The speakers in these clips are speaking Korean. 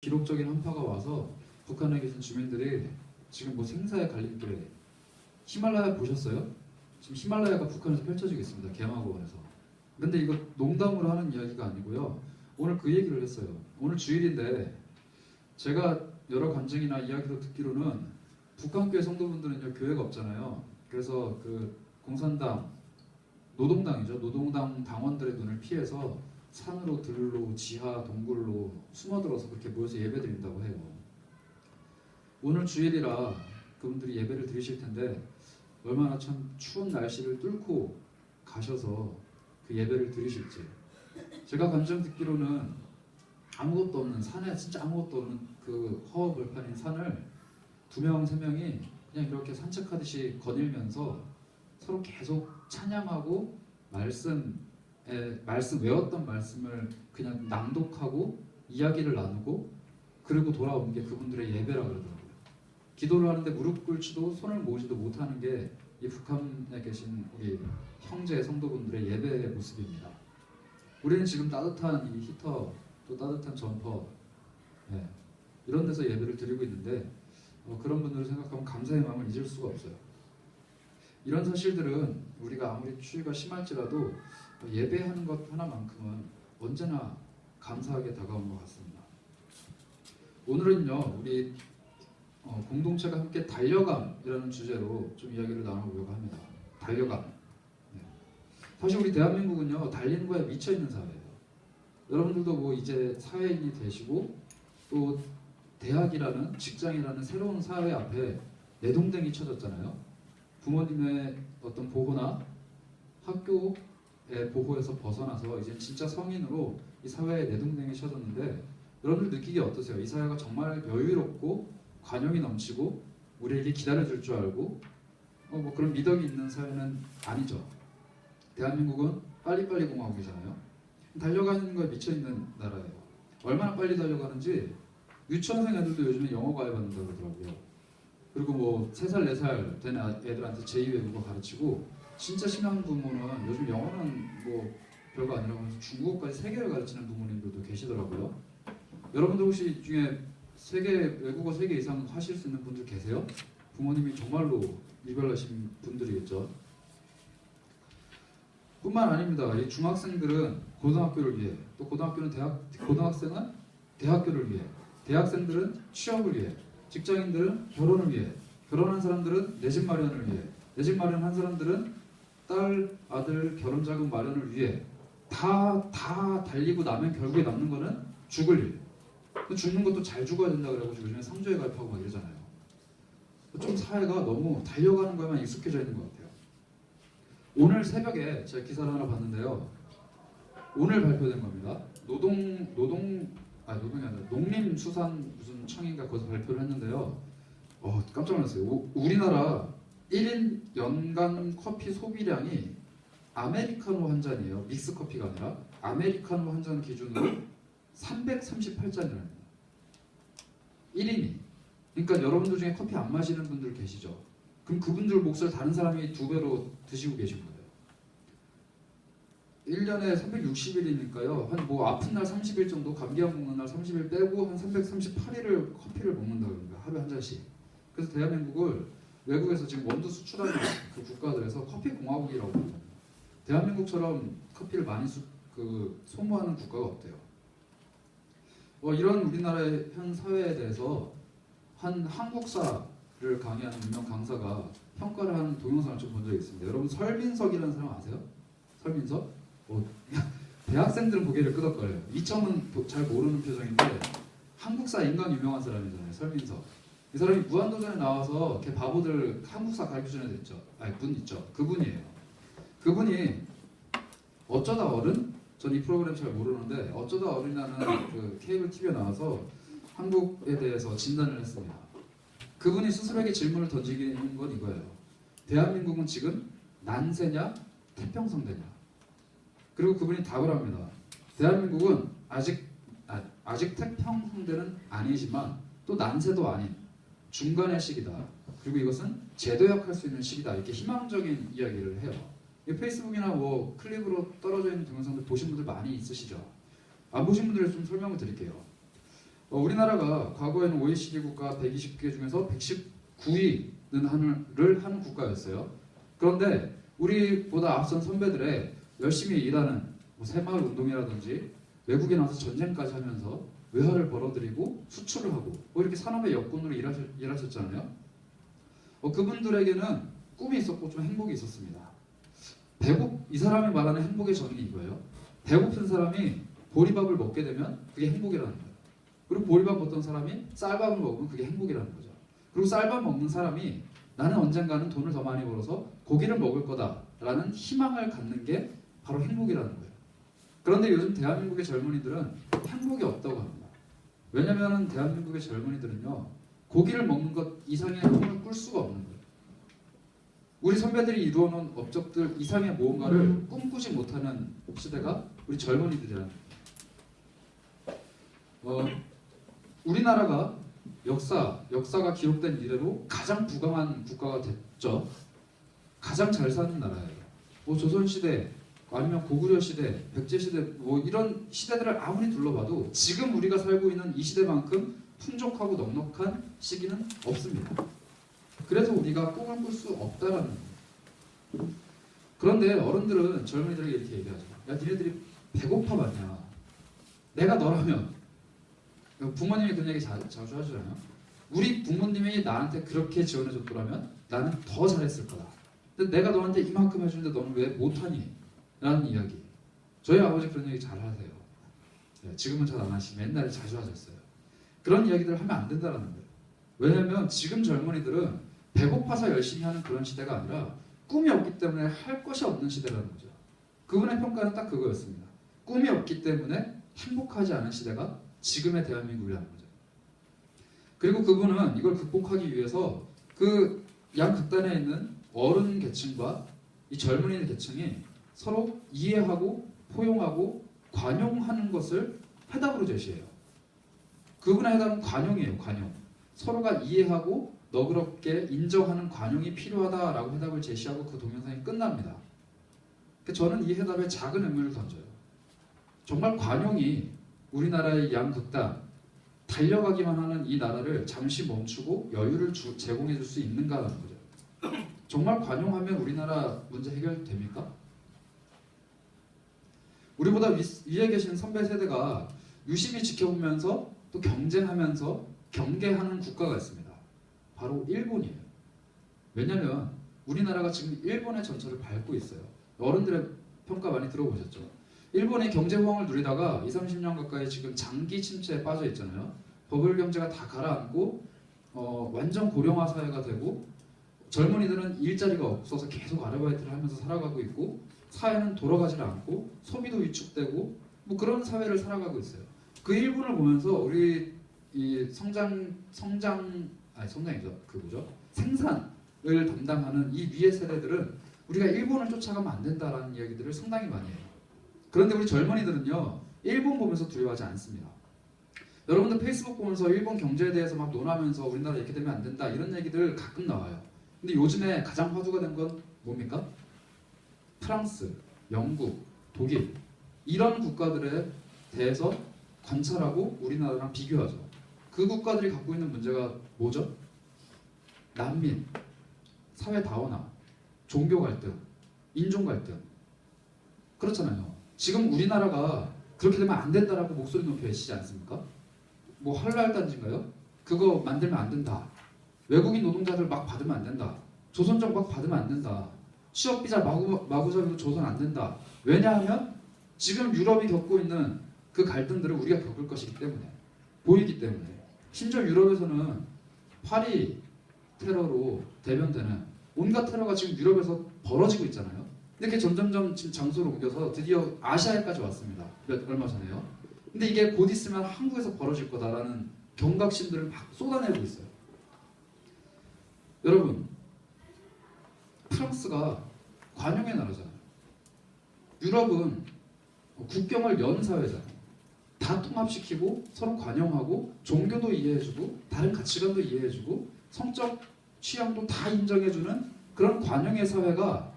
기록적인 한파가 와서 북한에 계신 주민들이 지금 뭐 생사의 갈림길에 히말라야 보셨어요? 지금 히말라야가 북한에서 펼쳐지고 있습니다. 개마고원에서. 근데 이거 농담으로 하는 이야기가 아니고요. 오늘 그 얘기를 했어요. 오늘 주일인데 제가 여러 간증이나 이야기로 듣기로는 북한교회 성도분들은요 교회가 없잖아요. 그래서 그 공산당 노동당이죠. 노동당 당원들의 눈을 피해서 산으로 들로 지하 동굴로 숨어들어서 그렇게 모여서 예배드린다고 해요. 오늘 주일이라 그분들이 예배를 드리실 텐데 얼마나 참 추운 날씨를 뚫고 가셔서 그 예배를 드리실지. 제가 간증 듣기로는 아무것도 없는 산에 진짜 아무것도 없는 그 허허벌판인 산을 2명, 3명이 그냥 이렇게 산책하듯이 거닐면서 서로 계속 찬양하고 외웠던 말씀을 그냥 낭독하고 이야기를 나누고 그리고 돌아오는 게 그분들의 예배라 그러더라고요. 기도를 하는데 무릎 꿇지도 손을 모으지도 못하는 게 이 북한에 계신 우리 형제 성도분들의 예배의 모습입니다. 우리는 지금 따뜻한 이 히터 또 따뜻한 점퍼 이런 데서 예배를 드리고 있는데 그런 분들을 생각하면 감사의 마음을 잊을 수가 없어요. 이런 사실들은 우리가 아무리 추위가 심할지라도 예배하는 것 하나만큼은 언제나 감사하게 다가온 것 같습니다. 오늘은요 우리 공동체가 함께 달려감이라는 주제로 좀 이야기를 나눠보려고 합니다. 달려감. 사실 우리 대한민국은요 달리는 거에 미쳐있는 사회예요. 여러분들도 뭐 이제 사회인이 되시고 또 대학이라는 직장이라는 새로운 사회 앞에 내동댕이 쳐졌잖아요. 부모님의 어떤 보호나 학교의 보호에서 벗어나서 이제 진짜 성인으로 이 사회에 내동댕이 쳐졌는데 여러분들 느끼기 어떠세요? 이 사회가 정말 여유롭고 관용이 넘치고 우리에게 기다려줄 줄 알고 뭐 그런 미덕이 있는 사회는 아니죠. 대한민국은 빨리빨리 공화국이잖아요. 달려가는 거에 미쳐있는 나라예요. 얼마나 빨리 달려가는지 유치원생 애들도 요즘에 영어 과외받는다고 그러더라고요. 그리고 뭐 3살, 4살 된 애들한테 제2외국어 가르치고 진짜 심한 부모는 요즘 영어는 뭐 별거 아니라고 해서 중국어까지 3개를 가르치는 부모님들도 계시더라고요. 여러분들 혹시 중에 외국어 3개 이상 하실 수 있는 분들 계세요? 부모님이 정말로 일별하신 분들이겠죠. 뿐만 아닙니다. 이 중학생들은 고등학교를 위해, 또 고등학생은 대학교를 위해, 대학생들은 취업을 위해, 직장인들은 결혼을 위해, 결혼한 사람들은 내 집 마련을 위해, 내 집 마련한 사람들은 딸, 아들 결혼 자금 마련을 위해 다 달리고 나면 결국에 남는 거는 죽을 일. 죽는 것도 잘 죽어야 된다 그래가지고 요즘에 상조에 가입하고 막 이러잖아요. 좀 사회가 너무 달려가는 거에만 익숙해져 있는 것 같아요. 오늘 새벽에 제가 기사를 하나 봤는데요. 오늘 발표된 겁니다. 농림수산 무슨 청인가 거기서 발표를 했는데요. 깜짝 놀랐어요. 우리나라 1인 연간 커피 소비량이 아메리카노 한 잔이에요. 믹스 커피가 아니라 아메리카노 한 잔 기준으로 338잔이랍니다. 1인이. 그러니까 여러분들 중에 커피 안 마시는 분들 계시죠? 그럼 그분들 몫을 다른 사람이 2배로 드시고 계신 거예요. 1년에 360일이니까요. 한 뭐 아픈 날 30일 정도, 감기약 먹는 날 30일 빼고 한 338일을 커피를 먹는다고 합니다. 하루에 한 잔씩. 그래서 대한민국을 외국에서 지금 원두 수출하는 그 국가들에서 커피 공화국이라고 합니다. 대한민국처럼 커피를 많이 소모하는 국가가 없대요. 이런 우리나라의 현 사회에 대해서 한 한국사를 강의하는 유명 강사가 평가를 하는 동영상을 좀 본 적이 있습니다. 여러분 설민석이라는 사람 아세요? 설민석? 대학생들은 고개를 끄덕거려요. 이점은 잘 모르는 표정인데 한국사 인간 유명한 사람이잖아요. 설민석. 이 사람이 무한도전에 나와서 걔 바보들 한국사 가르쳐주는 애 있죠. 분 있죠. 그분이에요. 그분이 어쩌다 어른? 전 이 프로그램 잘 모르는데 어쩌다 어른이라는 그 케이블 TV에 나와서 한국에 대해서 진단을 했습니다. 그분이 스스로에게 질문을 던지는 건 이거예요. 대한민국은 지금 난세냐 태평성대냐. 그리고 그분이 답을 합니다. 대한민국은 아직 태평성대는 아니지만 또 난세도 아닌 중간의 시기다. 그리고 이것은 재도약할 수 있는 시기다. 이렇게 희망적인 이야기를 해요. 페이스북이나 뭐 클립으로 떨어져 있는 동영상들 보신 분들 많이 있으시죠? 안 보신 분들 좀 설명을 드릴게요. 우리나라가 과거에는 OECD 국가 120개 중에서 119위를 하는 국가였어요. 그런데 우리보다 앞선 선배들의 열심히 일하는 새마을 운동이라든지 외국에 나가서 전쟁까지 하면서 외화를 벌어들이고 수출을 하고 이렇게 산업의 역군으로 일하셨잖아요. 그분들에게는 꿈이 있었고 좀 행복이 있었습니다. 이 사람이 말하는 행복의 정의는 이거예요. 배고픈 사람이 보리밥을 먹게 되면 그게 행복이라는 거예요. 그리고 보리밥 먹던 사람이 쌀밥을 먹으면 그게 행복이라는 거죠. 그리고 쌀밥 먹는 사람이 나는 언젠가는 돈을 더 많이 벌어서 고기를 먹을 거다라는 희망을 갖는 게 바로 행복이라는 거예요. 그런데 요즘 대한민국의 젊은이들은 행복이 없다고 합니다. 왜냐하면 대한민국의 젊은이들은요, 고기를 먹는 것 이상의 꿈을 꿀 수가 없는 거예요. 우리 선배들이 이루어놓은 업적들 이상의 무언가를 꿈꾸지 못하는 시대가 우리 젊은이들이라는 거예요. 우리나라가 역사가 기록된 이래로 가장 부강한 국가가 됐죠. 가장 잘 사는 나라예요. 조선시대 아니면 고구려 시대, 백제 시대 이런 시대들을 아무리 둘러봐도 지금 우리가 살고 있는 이 시대만큼 풍족하고 넉넉한 시기는 없습니다. 그래서 우리가 꿈을 꿀 수 없다라는 거예요. 그런데 어른들은 젊은이들에게 이렇게 얘기하죠. 야, 니네들이 배고파 봤냐? 내가 너라면, 부모님이 그런 얘기 자주 하잖아요. 우리 부모님이 나한테 그렇게 지원해줬더라면 나는 더 잘했을 거다. 근데 내가 너한테 이만큼 해주는데 너는 왜 못하니? 라는 이야기. 저희 아버지 그런 얘기 잘 하세요. 지금은 잘 안 하시면 옛날에 자주 하셨어요. 그런 이야기들을 하면 안 된다는 거예요. 왜냐하면 지금 젊은이들은 배고파서 열심히 하는 그런 시대가 아니라 꿈이 없기 때문에 할 것이 없는 시대라는 거죠. 그분의 평가는 딱 그거였습니다. 꿈이 없기 때문에 행복하지 않은 시대가 지금의 대한민국이라는 거죠. 그리고 그분은 이걸 극복하기 위해서 그 양극단에 있는 어른 계층과 이 젊은이 계층이 서로 이해하고 포용하고 관용하는 것을 해답으로 제시해요. 그분의 해답은 관용이에요. 관용. 서로가 이해하고 너그럽게 인정하는 관용이 필요하다라고 해답을 제시하고 그 동영상이 끝납니다. 저는 이 해답에 작은 의문을 던져요. 정말 관용이 우리나라의 양극단, 달려가기만 하는 이 나라를 잠시 멈추고 여유를 제공해 줄 수 있는가라는 거죠. 정말 관용하면 우리나라 문제 해결됩니까? 우리보다 위에 계신 선배 세대가 유심히 지켜보면서 또 경쟁하면서 경계하는 국가가 있습니다. 바로 일본이에요. 왜냐하면 우리나라가 지금 일본의 전철을 밟고 있어요. 어른들의 평가 많이 들어보셨죠? 일본이 경제 호황을 누리다가 20, 30년 가까이 지금 장기 침체에 빠져 있잖아요. 버블 경제가 다 가라앉고 완전 고령화 사회가 되고 젊은이들은 일자리가 없어서 계속 아르바이트를 하면서 살아가고 있고 사회는 돌아가질 않고 소비도 위축되고 그런 사회를 살아가고 있어요. 그 일본을 보면서 우리 이 성장이죠. 생산을 담당하는 이 위의 세대들은 우리가 일본을 쫓아가면 안 된다라는 이야기들을 상당히 많이 해요. 그런데 우리 젊은이들은요, 일본 보면서 두려워하지 않습니다. 여러분들 페이스북 보면서 일본 경제에 대해서 막 논하면서 우리나라 이렇게 되면 안 된다 이런 얘기들 가끔 나와요. 근데 요즘에 가장 화두가 된 건 뭡니까? 프랑스, 영국, 독일 이런 국가들에 대해서 관찰하고 우리나라랑 비교하죠. 그 국가들이 갖고 있는 문제가 뭐죠? 난민, 사회 다원화, 종교 갈등, 인종 갈등. 그렇잖아요. 지금 우리나라가 그렇게 되면 안 된다라고 목소리 높여 외치지 않습니까? 할랄 단지인가요? 그거 만들면 안 된다. 외국인 노동자들 막 받으면 안 된다. 조선족 막 받으면 안 된다. 취업비자 마구잡이로 조선 안 된다. 왜냐하면 지금 유럽이 겪고 있는 그 갈등들을 우리가 겪을 것이기 때문에, 보이기 때문에. 심지어 유럽에서는 파리 테러로 대변되는 온갖 테러가 지금 유럽에서 벌어지고 있잖아요. 근데 그게 점점점 지금 장소를 옮겨서 드디어 아시아에까지 왔습니다. 얼마 전에요. 근데 이게 곧 있으면 한국에서 벌어질 거다라는 경각심들을 막 쏟아내고 있어요. 여러분, 프랑스가 관용의 나라잖아요. 유럽은 국경을 연 사회잖아요. 다 통합시키고 서로 관용하고 종교도 이해해주고 다른 가치관도 이해해주고 성적 취향도 다 인정해주는 그런 관용의 사회가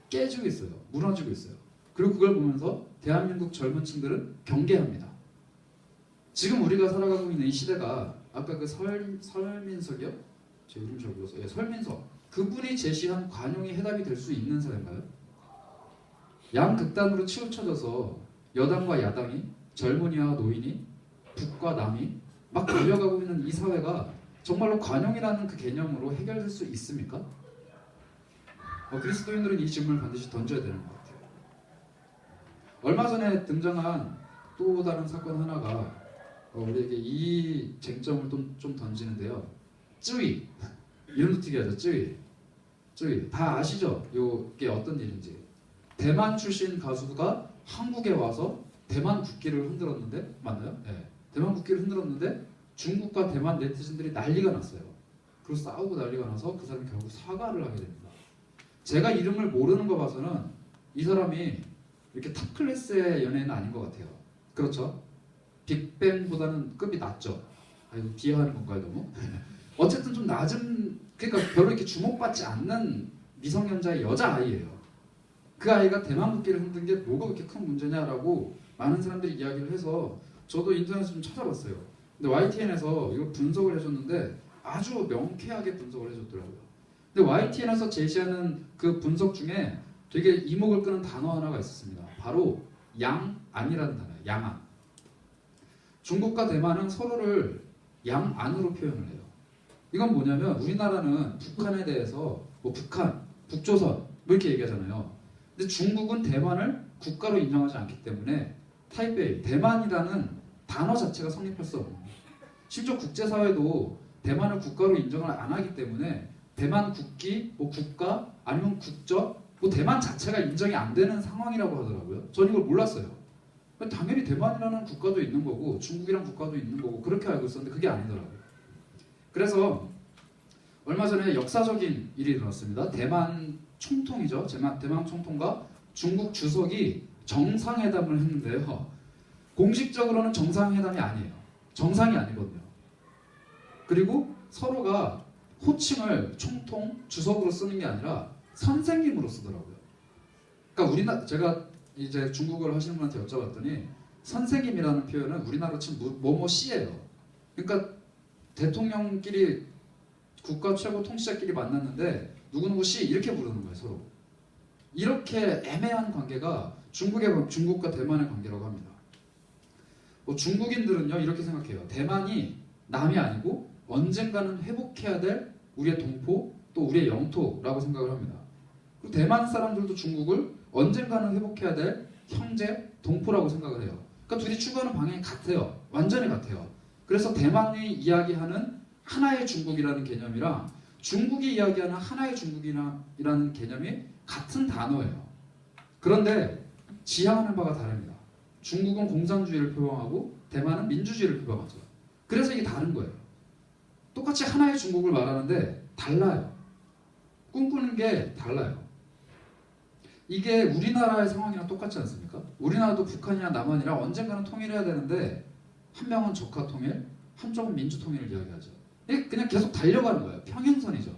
깨지고 있어요. 무너지고 있어요. 그리고 그걸 보면서 대한민국 젊은 층들은 경계합니다. 지금 우리가 살아가고 있는 이 시대가 아까 그 설민석이요? 제 이름 잘 몰라서 예, 설민석 그분이 제시한 관용이 해답이 될 수 있는 사회인가요? 양극단으로 치우쳐져서 여당과 야당이 젊은이와 노인이 북과 남이 막 달려가고 있는 이 사회가 정말로 관용이라는 그 개념으로 해결될 수 있습니까? 그리스도인들은 이 질문을 반드시 던져야 되는 것 같아요. 얼마 전에 등장한 또 다른 사건 하나가 우리에게 이 쟁점을 좀 던지는데요. 쯔위 이름도 특이하죠. 쯔위 다 아시죠? 이게 어떤 일인지. 대만 출신 가수가 한국에 와서 대만 국기를 흔들었는데 맞나요? 네. 대만 국기를 흔들었는데 중국과 대만 네티즌들이 난리가 났어요. 그리고 싸우고 난리가 나서 그 사람이 결국 사과를 하게 됩니다. 제가 이름을 모르는 거 봐서는 이 사람이 이렇게 탑 클래스의 연예인은 아닌 것 같아요. 그렇죠? 빅뱅보다는 급이 낮죠. 이거 비하하는 건가요, 너무? 어쨌든 좀 낮은, 그러니까 별로 이렇게 주목받지 않는 미성년자의 여자아이예요. 그 아이가 대만 국기를 흔든 게 뭐가 그렇게 큰 문제냐라고 많은 사람들이 이야기를 해서 저도 인터넷에 좀 찾아봤어요. 근데 YTN에서 이거 분석을 해줬는데 아주 명쾌하게 분석을 해줬더라고요. 근데 YTN에서 제시하는 그 분석 중에 되게 이목을 끄는 단어 하나가 있었습니다. 바로 양안이라는 단어예요. 양안. 중국과 대만은 서로를 양안으로 표현을 해요. 이건 뭐냐면 우리나라는 북한에 대해서 뭐 북한, 북조선 뭐 이렇게 얘기하잖아요. 근데 중국은 대만을 국가로 인정하지 않기 때문에 타이베이, 대만이라는 단어 자체가 성립할 수 없는 거예요. 심지어 국제사회도 대만을 국가로 인정을 안 하기 때문에 대만 국기, 뭐 국가, 아니면 국적, 뭐 대만 자체가 인정이 안 되는 상황이라고 하더라고요. 전 이걸 몰랐어요. 당연히 대만이라는 국가도 있는 거고 중국이란 국가도 있는 거고 그렇게 알고 있었는데 그게 아니더라고요. 그래서 얼마 전에 역사적인 일이 일어났습니다. 대만 총통이죠. 대만 총통과 중국 주석이 정상회담을 했는데요. 공식적으로는 정상회담이 아니에요. 정상이 아니거든요. 그리고 서로가 호칭을 총통, 주석으로 쓰는 게 아니라 선생님으로 쓰더라고요. 그러니까 제가 이제 중국어를 하시는 분한테 여쭤봤더니 선생님이라는 표현은 우리나라로 치면 뭐뭐 씨예요. 그러니까 대통령끼리 국가 최고 통치자끼리 만났는데 누구누구 씨 이렇게 부르는 거예요. 서로. 이렇게 애매한 관계가 중국과 대만의 관계라고 합니다. 중국인들은요 이렇게 생각해요. 대만이 남이 아니고 언젠가는 회복해야 될 우리의 동포 또 우리의 영토라고 생각을 합니다. 그리고 대만 사람들도 중국을 언젠가는 회복해야 될 형제, 동포라고 생각을 해요. 그러니까 둘이 추구하는 방향이 같아요. 완전히 같아요. 그래서 대만이 이야기하는 하나의 중국이라는 개념이랑 중국이 이야기하는 하나의 중국이라는 개념이 같은 단어예요. 그런데 지향하는 바가 다릅니다. 중국은 공산주의를 표방하고 대만은 민주주의를 표방하죠. 그래서 이게 다른 거예요. 똑같이 하나의 중국을 말하는데 달라요. 꿈꾸는 게 달라요. 이게 우리나라의 상황이랑 똑같지 않습니까? 우리나라도 북한이나 남한이랑 언젠가는 통일해야 되는데 한 명은 적화 통일, 한쪽은 민주 통일을 이야기하죠. 그냥 계속 달려가는 거예요. 평행선이죠.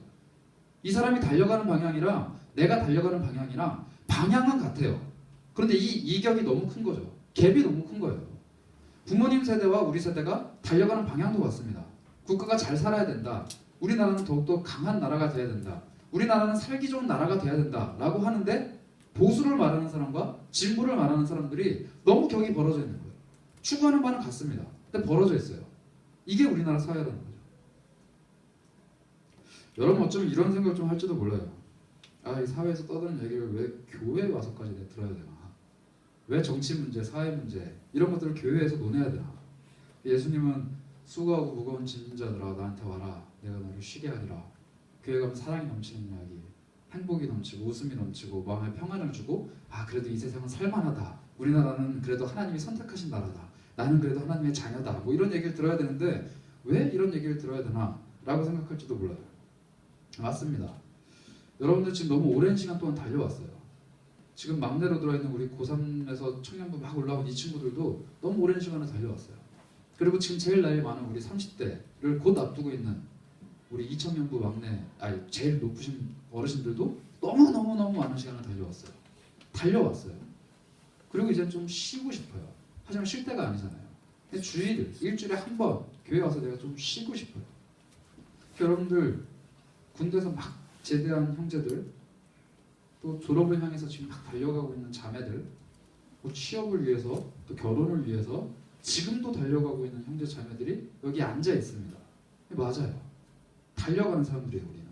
이 사람이 달려가는 방향이랑 내가 달려가는 방향이랑 방향은 같아요. 그런데 이 이격이 너무 큰 거죠. 갭이 너무 큰 거예요. 부모님 세대와 우리 세대가 달려가는 방향도 같습니다. 국가가 잘 살아야 된다. 우리나라는 더욱더 강한 나라가 돼야 된다. 우리나라는 살기 좋은 나라가 돼야 된다. 라고 하는데 보수를 말하는 사람과 진보를 말하는 사람들이 너무 격이 벌어져 있는 거예요. 추구하는 바는 같습니다. 근데 벌어져 있어요. 이게 우리나라 사회라는 거죠. 여러분 어쩌면 이런 생각을 좀 할지도 몰라요. 이 사회에서 떠드는 얘기를 왜 교회에 와서까지 내가 들어야 되나? 왜 정치 문제, 사회 문제 이런 것들을 교회에서 논해야 되나? 예수님은 수고하고 무거운 짐진 자들아 나한테 와라. 내가 너를 쉬게 하리라. 교회 가면 사랑이 넘치는 이야기, 행복이 넘치고 웃음이 넘치고 마음에 평안을 주고 그래도 이 세상은 살만하다. 우리나라는 그래도 하나님이 선택하신 나라다. 나는 그래도 하나님의 자녀다. 뭐 이런 얘기를 들어야 되는데 왜 이런 얘기를 들어야 되나? 라고 생각할지도 몰라요. 맞습니다. 여러분들 지금 너무 오랜 시간 동안 달려왔어요. 지금 막내로 들어있는 우리 고3에서 청년부 막 올라온 이 친구들도 너무 오랜 시간을 달려왔어요. 그리고 지금 제일 나이 많은 우리 30대를 곧 앞두고 있는 우리 이청년부 막내, 제일 높으신 어르신들도 너무너무 많은 시간을 달려왔어요. 그리고 이제 좀 쉬고 싶어요. 하지만 쉴 때가 아니잖아요. 주일, 일주일에 한 번 교회 와서 내가 좀 쉬고 싶어요. 여러분들 군대에서 막 제대한 형제들, 또 졸업을 향해서 지금 막 달려가고 있는 자매들, 또 취업을 위해서, 또 결혼을 위해서 지금도 달려가고 있는 형제 자매들이 여기 앉아 있습니다. 맞아요. 달려가는 사람들이에요, 우리는.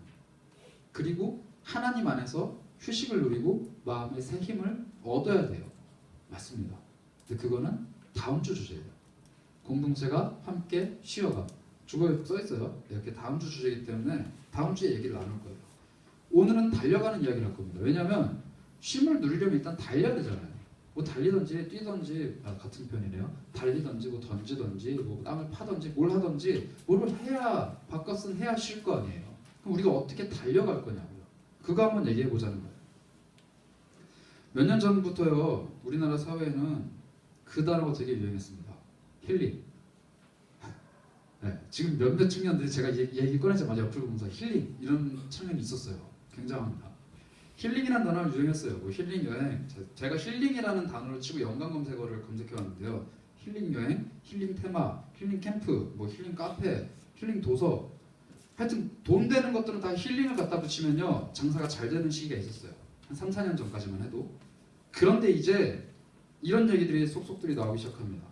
그리고 하나님 안에서 휴식을 누리고 마음의 새 힘을 얻어야 돼요. 맞습니다. 근데 그거는 다음 주 주제예요. 공동체가 함께 쉬어가. 주거에 써 있어요. 이렇게 다음 주 주제이기 때문에 다음 주에 얘기를 나눌 거예요. 오늘은 달려가는 이야기를 할 겁니다. 왜냐하면 쉼을 누리려면 일단 달려야 되잖아요. 뭐 달리든지 뛰든지, 같은 편이네요. 달리든지 뭐 던지든지 뭐 땅을 파든지 뭘 하든지 뭘 해야 바깥은 해야 쉴 거 아니에요. 그럼 우리가 어떻게 달려갈 거냐고요. 그거 한번 얘기해 보자는 거예요. 몇 년 전부터요, 우리나라 사회에는 그 단어가 되게 유행했습니다. 힐링. 네, 지금 몇몇 청년들이 제가 얘기 꺼내자마자 옆으로 보면서 힐링 이런 청년이 있었어요. 굉장합니다. 힐링이라는 단어를 유행했어요. 뭐 힐링 여행. 제가 힐링이라는 단어를 치고 연관 검색어를 검색해왔는데요. 힐링 여행, 힐링 테마, 힐링 캠프, 뭐 힐링 카페, 힐링 도서. 하여튼 돈 되는 것들은 다 힐링을 갖다 붙이면요, 장사가 잘 되는 시기가 있었어요. 한 3, 4년 전까지만 해도. 그런데 이제 이런 얘기들이 속속들이 나오기 시작합니다.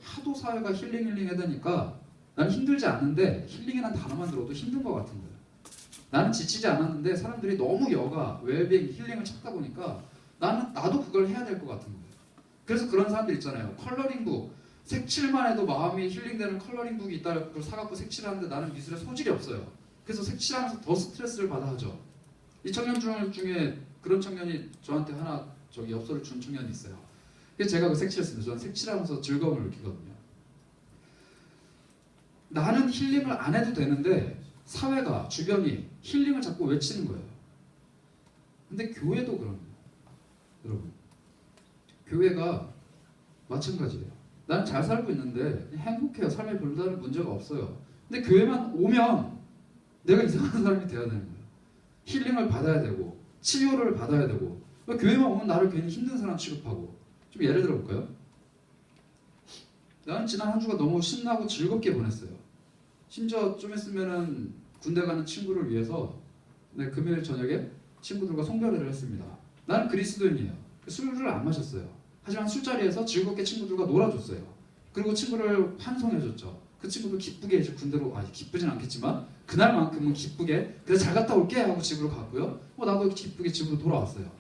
하도 사회가 힐링 해야 되니까 나는 힘들지 않은데 힐링이라는 단어만 들어도 힘든 것 같은 거예요. 나는 지치지 않았는데 사람들이 너무 여가, 웰빙, 힐링을 찾다 보니까 나도 그걸 해야 될 것 같은 거예요. 그래서 그런 사람들 있잖아요. 컬러링북, 색칠만 해도 마음이 힐링되는 컬러링북이 있다, 그걸 사갖고 색칠하는데 나는 미술에 소질이 없어요. 그래서 색칠하면서 더 스트레스를 받아 하죠. 이 청년 중에 그런 청년이 저한테 하나 엽서를 준 청년이 있어요. 그래서 제가 그 색칠했습니다. 저는 색칠하면서 즐거움을 느끼거든요. 나는 힐링을 안 해도 되는데 사회가, 주변이 힐링을 자꾸 외치는 거예요. 근데 교회도 그럽니다. 여러분, 교회가 마찬가지예요. 나는 잘 살고 있는데 행복해요. 삶에 별다른 문제가 없어요. 근데 교회만 오면 내가 이상한 사람이 돼야 되는 거예요. 힐링을 받아야 되고 치유를 받아야 되고, 교회만 오면 나를 괜히 힘든 사람 취급하고. 좀 예를 들어 볼까요? 나는 지난 한 주가 너무 신나고 즐겁게 보냈어요. 심지어 좀 있으면은 군대 가는 친구를 위해서 금요일 저녁에 친구들과 송별회를 했습니다. 나는 그리스도인이에요. 술을 안 마셨어요. 하지만 술자리에서 즐겁게 친구들과 놀아줬어요. 그리고 친구를 환송해줬죠. 그 친구도 기쁘게 이제 군대로, 기쁘진 않겠지만 그날만큼은 기쁘게, 그래서 잘 갔다 올게 하고 집으로 갔고요. 나도 기쁘게 집으로 돌아왔어요.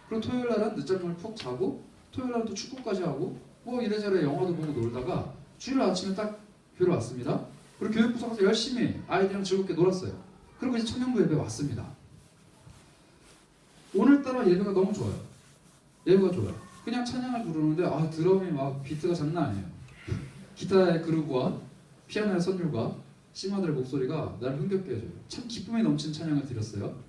그리고 토요일 날은 늦잠을 푹 자고, 토요일 날은 또 축구까지 하고, 이래저래 영화도 보고 놀다가 주일 아침에 딱 교회로 왔습니다. 그리고 교육부서 가서 열심히 아이들이랑 즐겁게 놀았어요. 그리고 이제 청년부 예배 왔습니다. 오늘따라 예배가 너무 좋아요. 예배가 좋아요. 그냥 찬양을 부르는데 드럼이 막 비트가 장난 아니에요. 기타의 그루브와 피아노의 선율과 싱어들의 목소리가 나를 흥겹게 해줘요. 참 기쁨이 넘치는 찬양을 드렸어요.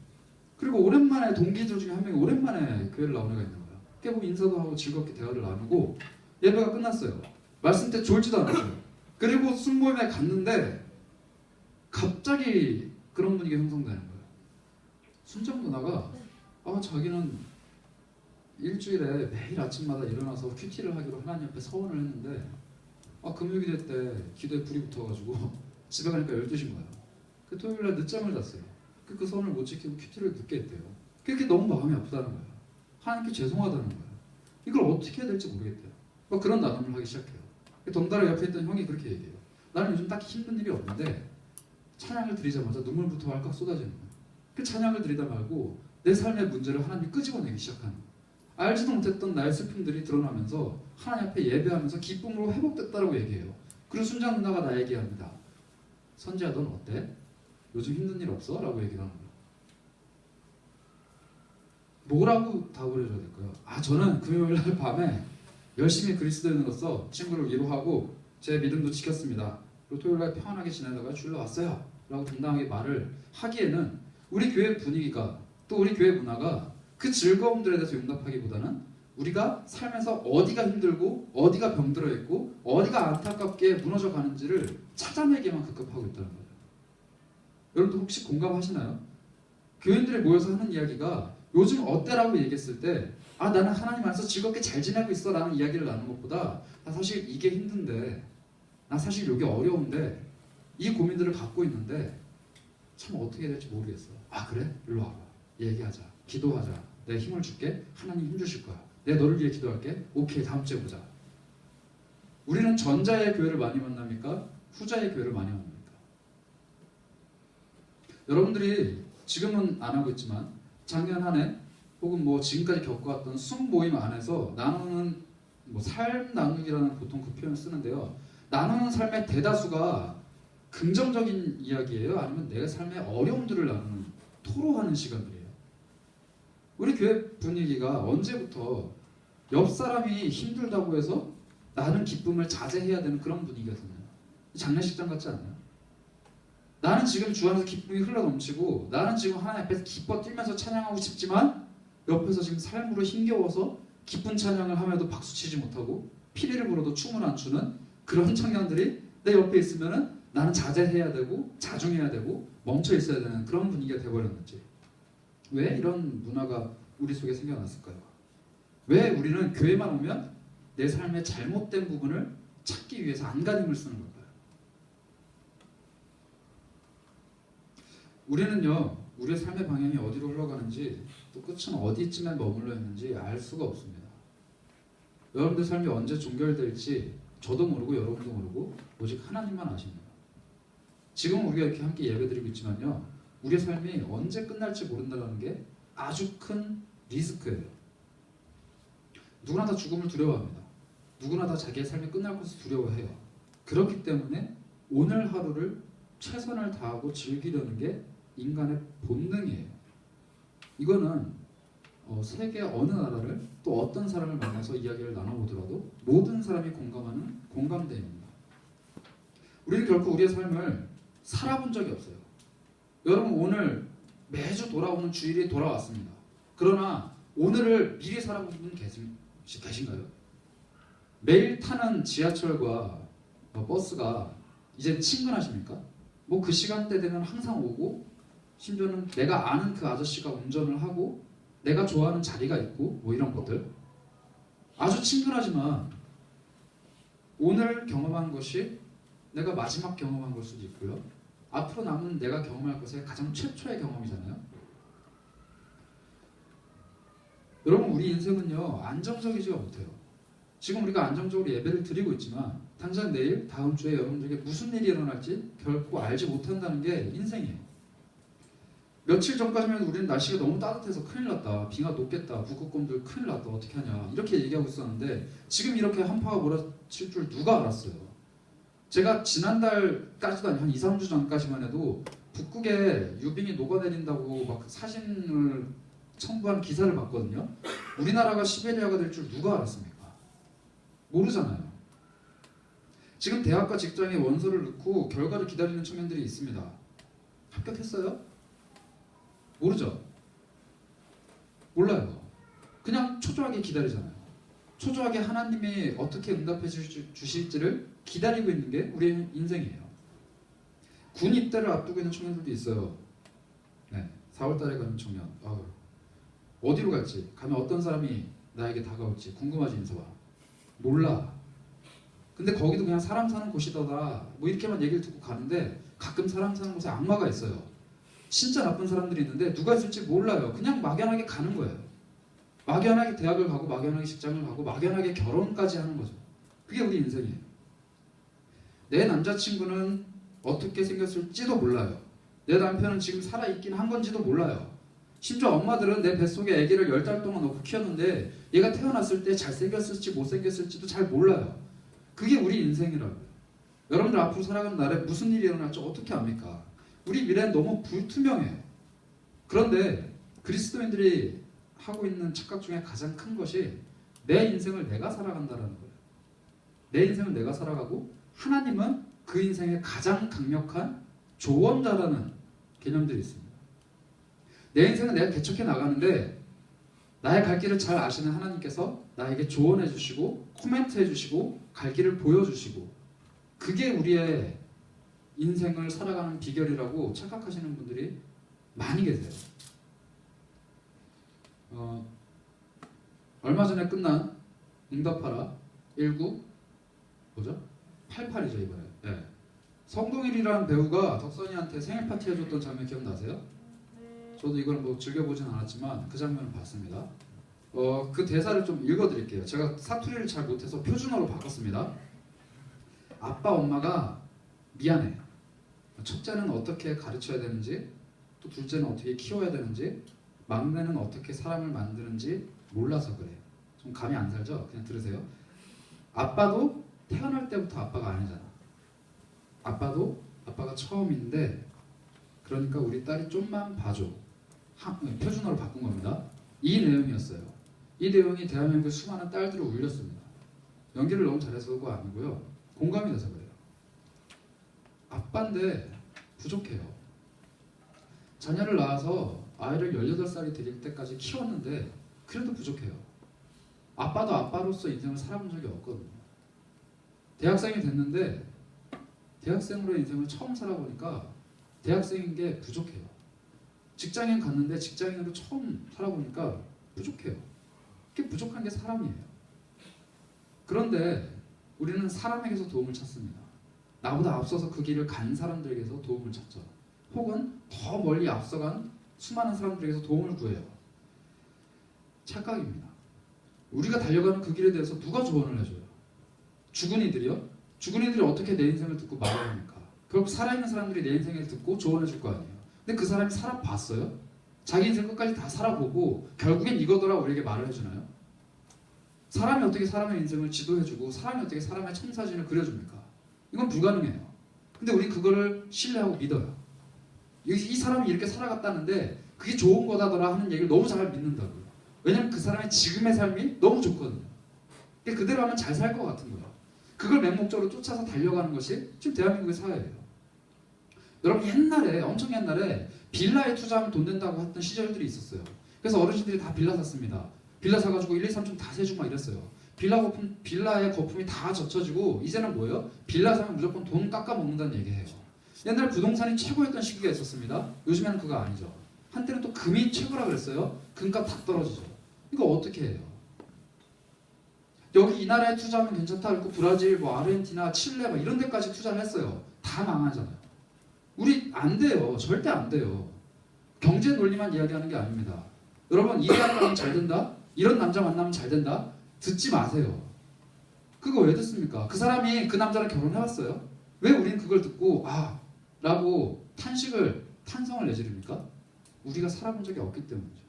그리고 오랜만에 동기들 중에 한 명이 오랜만에 교회를 나온 애가 있는 거예요. 깨보고 인사도 하고 즐겁게 대화를 나누고 예배가 끝났어요. 말씀 때 졸지도 않았어요. 그리고 순모임에 갔는데 갑자기 그런 분위기가 형성되는 거예요. 순정 누나가 자기는 일주일에 매일 아침마다 일어나서 큐티를 하기로 하나님 앞에 서원을 했는데 금요 기도 때 기도에 불이 붙어가지고 집에 가니까 12시인 거예요. 그 토요일날 늦잠을 잤어요. 그 서원을 못 지키고 큐티를 늦게 했대요. 그게 너무 마음이 아프다는 거예요. 하나님께 죄송하다는 거예요. 이걸 어떻게 해야 될지 모르겠대요. 그런 나눔을 하기 시작해요. 덩달아 옆에 있던 형이 그렇게 얘기해요. 나는 요즘 딱히 힘든 일이 없는데 찬양을 드리자마자 눈물부터 왈칵 쏟아지는 거예요. 그 찬양을 드리다 말고 내 삶의 문제를 하나님이 끄집어내기 시작하는 거예요. 알지도 못했던 나의 슬픔들이 드러나면서 하나님 앞에 예배하면서 기쁨으로 회복됐다라고 얘기해요. 그리고 순장 누나가 나에게 합니다. 선지야, 넌 어때? 요즘 힘든 일 없어? 라고 얘기를 하는 거예요. 뭐라고 답을 해줘야 될까요? 저는 금요일날 밤에 열심히 그리스도인으로서 친구를 위로하고 제 믿음도 지켰습니다. 그리고 토요일날 평안하게 지내다가 주일날 왔어요. 라고 당당하게 말을 하기에는 우리 교회 분위기가, 또 우리 교회 문화가 그 즐거움들에 대해서 용납하기보다는 우리가 삶에서 어디가 힘들고 어디가 병들어 있고 어디가 안타깝게 무너져 가는지를 찾아내기에만 급급하고 있다는 거예요. 여러분도 혹시 공감하시나요? 교인들이 모여서 하는 이야기가 요즘 어때라고 얘기했을 때 나는 하나님 안에서 즐겁게 잘 지내고 있어 라는 이야기를 나누는 것보다 사실 이게 힘든데 나 사실 이게 어려운데 이 고민들을 갖고 있는데 참 어떻게 해야 될지 모르겠어. 아 그래? 일로 와봐. 얘기하자. 기도하자. 내가 힘을 줄게. 하나님 힘 주실 거야. 내가 너를 위해 기도할게. 오케이 다음 주에 보자. 우리는 전자의 교회를 많이 만납니까? 후자의 교회를 많이 만납니까? 여러분들이 지금은 안 하고 있지만 작년 한 해 혹은 뭐 지금까지 겪어왔던 숨 모임 안에서 나누는 뭐 삶 나누기라는 보통 그 표현을 쓰는데요. 나누는 삶의 대다수가 긍정적인 이야기예요? 아니면 내 삶의 어려움들을 나누는 토로하는 시간들이에요? 우리 교회 분위기가 언제부터 옆 사람이 힘들다고 해서 나는 기쁨을 자제해야 되는 그런 분위기거든요. 장례식장 같지 않나요? 나는 지금 주 안에서 기쁨이 흘러넘치고 나는 지금 하나님 앞에서 기뻐 뛰면서 찬양하고 싶지만 옆에서 지금 삶으로 힘겨워서 기쁜 찬양을 하면도 박수치지 못하고 피리를 불어도 춤을 안 추는 그런 청년들이 내 옆에 있으면은 나는 자제해야 되고 자중해야 되고 멈춰 있어야 되는 그런 분위기가 돼버렸는지, 왜 이런 문화가 우리 속에 생겨났을까요? 왜 우리는 교회만 오면 내 삶의 잘못된 부분을 찾기 위해서 안간힘을 쓰는 걸까요? 우리는요, 우리의 삶의 방향이 어디로 흘러가는지 또 끝은 어디쯤에 머물러 있는지 알 수가 없습니다. 여러분들 삶이 언제 종결될지 저도 모르고 여러분도 모르고 오직 하나님만 아십니다. 지금 우리가 이렇게 함께 예배드리고 있지만요, 우리의 삶이 언제 끝날지 모른다는 게 아주 큰 리스크예요. 누구나 다 죽음을 두려워합니다. 누구나 다 자기의 삶이 끝날 것을 두려워해요. 그렇기 때문에 오늘 하루를 최선을 다하고 즐기려는 게 인간의 본능이에요. 이거는 세계 어느 나라를 또 어떤 사람을 만나서 이야기를 나눠보더라도 모든 사람이 공감하는 공감대입니다. 우리는 결코 우리의 삶을 살아본 적이 없어요. 여러분 오늘 매주 돌아오는 주일이 돌아왔습니다. 그러나 오늘을 미리 살아본 분 계신가요? 매일 타는 지하철과 버스가 이제 친근하십니까? 뭐 그 시간대 되면 항상 오고 심지어는 내가 아는 그 아저씨가 운전을 하고 내가 좋아하는 자리가 있고 뭐 이런 것들 아주 친근하지만 오늘 경험한 것이 내가 마지막 경험한 걸 수도 있고요. 앞으로 남은 내가 경험할 것의 가장 최초의 경험이잖아요. 여러분 우리 인생은요 안정적이지가 못해요. 지금 우리가 안정적으로 예배를 드리고 있지만 당장 내일 다음 주에 여러분들에게 무슨 일이 일어날지 결코 알지 못한다는 게 인생이에요. 며칠 전까지만 우리는 날씨가 너무 따뜻해서 큰일 났다, 비가 녹겠다, 북극곰들 큰일 났다, 어떻게 하냐 이렇게 얘기하고 있었는데 지금 이렇게 한파가 몰아칠 줄 누가 알았어요. 제가 지난달까지도 아니 한 2, 3주 전까지만 해도 북극에 유빙이 녹아내린다고 막 사진을 첨부한 기사를 봤거든요. 우리나라가 시베리아가 될 줄 누가 알았습니까? 모르잖아요. 지금 대학과 직장에 원서를 넣고 결과를 기다리는 청년들이 있습니다. 합격했어요? 모르죠. 몰라요. 그냥 초조하게 기다리잖아요. 초조하게 하나님이 어떻게 응답해 주실지를 기다리고 있는 게 우리의 인생이에요. 군 입대를 앞두고 있는 청년들도 있어요. 네, 4월 달에 가는 청년. 어디로 갈지, 가면 어떤 사람이 나에게 다가올지 궁금하지 인서봐. 몰라. 근데 거기도 그냥 사람 사는 곳이더라 뭐 이렇게만 얘기를 듣고 가는데 가끔 사람 사는 곳에 악마가 있어요. 진짜 나쁜 사람들이 있는데 누가 있을지 몰라요. 그냥 막연하게 가는 거예요. 막연하게 대학을 가고 막연하게 직장을 가고 막연하게 결혼까지 하는 거죠. 그게 우리 인생이에요. 내 남자친구는 어떻게 생겼을지도 몰라요. 내 남편은 지금 살아있긴 한 건지도 몰라요. 심지어 엄마들은 내 뱃속에 아기를 10달 동안 넣고 키웠는데 얘가 태어났을 때 잘생겼을지 못생겼을지도 잘 몰라요. 그게 우리 인생이라고요. 여러분들 앞으로 살아가는 날에 무슨 일이 일어날지 어떻게 압니까? 우리 미래는 너무 불투명해요. 그런데 그리스도인들이 하고 있는 착각 중에 가장 큰 것이 내 인생을 내가 살아간다는 거예요. 내 인생을 내가 살아가고 하나님은 그 인생의 가장 강력한 조언자라는 개념들이 있습니다. 내 인생은 내가 개척해 나가는데 나의 갈 길을 잘 아시는 하나님께서 나에게 조언해 주시고 코멘트해 주시고 갈 길을 보여주시고 그게 우리의 인생을 살아가는 비결이라고 착각하시는 분들이 많이 계세요. 얼마 전에 끝난 응답하라 19 뭐죠? 88이죠 이번에. 예. 성동일이라는 배우가 덕선이한테 생일 파티 해줬던 장면 기억나세요? 저도 이걸 뭐 즐겨보진 않았지만 그 장면을 봤습니다. 그 대사를 좀 읽어드릴게요. 제가 사투리를 잘 못해서 표준어로 바꿨습니다. 아빠 엄마가 미안해. 첫째는 어떻게 가르쳐야 되는지, 또 둘째는 어떻게 키워야 되는지, 막내는 어떻게 사람을 만드는지 몰라서 그래. 좀 감이 안 살죠? 그냥 들으세요. 아빠도 태어날 때부터 아빠가 아니잖아. 아빠도 아빠가 처음인데, 그러니까 우리 딸이 좀만 봐줘. 표준어로 바꾼 겁니다. 이 내용이었어요. 이 내용이 대한민국의 수많은 딸들을 울렸습니다. 연기를 너무 잘해서가 아니고요. 공감이 돼서 그래요. 아빠인데 부족해요. 자녀를 낳아서 아이를 18살이 될 때까지 키웠는데 그래도 부족해요. 아빠도 아빠로서 인생을 살아본 적이 없거든요. 대학생이 됐는데 대학생으로의 인생을 처음 살아보니까 대학생인 게 부족해요. 직장인 갔는데 직장인으로 처음 살아보니까 부족해요. 그게 부족한 게 사람이에요. 그런데 우리는 사람에게서 도움을 찾습니다. 나보다 앞서서 그 길을 간 사람들에게서 도움을 찾죠. 혹은 더 멀리 앞서간 수많은 사람들에게서 도움을 구해요. 착각입니다. 우리가 달려가는 그 길에 대해서 누가 조언을 해줘요? 죽은 이들이요? 죽은 이들이 어떻게 내 인생을 듣고 말을 합니까? 결국 살아있는 사람들이 내 인생을 듣고 조언해 줄 거 아니에요. 근데 그 사람이 살아봤어요? 자기 인생 끝까지 다 살아보고 결국엔 이거더라 우리에게 말을 해주나요? 사람이 어떻게 사람의 인생을 지도해주고 사람이 어떻게 사람의 청사진을 그려줍니까? 이건 불가능해요. 근데 우리 그거를 신뢰하고 믿어요. 이 사람이 이렇게 살아갔다는데 그게 좋은 거다더라 하는 얘기를 너무 잘 믿는다고요. 왜냐면 그 사람의 지금의 삶이 너무 좋거든요. 그대로 하면 잘 살 것 같은 거예요. 그걸 맹목적으로 쫓아서 달려가는 것이 지금 대한민국의 사회예요. 여러분 옛날에 엄청 옛날에 빌라에 투자하면 돈 된다고 했던 시절들이 있었어요. 그래서 어르신들이 다 빌라 샀습니다. 빌라 사가지고 1, 2, 3층 다 세주고 막 이랬어요. 빌라의 거품이 다 젖혀지고 이제는 뭐예요? 빌라 사면 무조건 돈 깎아 먹는다는 얘기해요. 옛날에 부동산이 최고였던 시기가 있었습니다. 요즘에는 그거 아니죠. 한때는 또 금이 최고라 그랬어요. 금값 다 떨어지죠. 이거 어떻게 해요? 여기 이 나라에 투자하면 괜찮다 그러고 브라질, 뭐 아르헨티나, 칠레 막 이런 데까지 투자를 했어요. 다 망하잖아요. 우리 안 돼요. 절대 안 돼요. 경제 논리만 이야기하는 게 아닙니다. 여러분 이해하는 거면 잘 된다? 이런 남자 만나면 잘 된다? 듣지 마세요. 그거 왜 듣습니까? 그 사람이 그 남자랑 결혼해왔어요? 왜 우리는 그걸 듣고 라고 탄성을 내지릅니까? 우리가 살아본 적이 없기 때문이죠.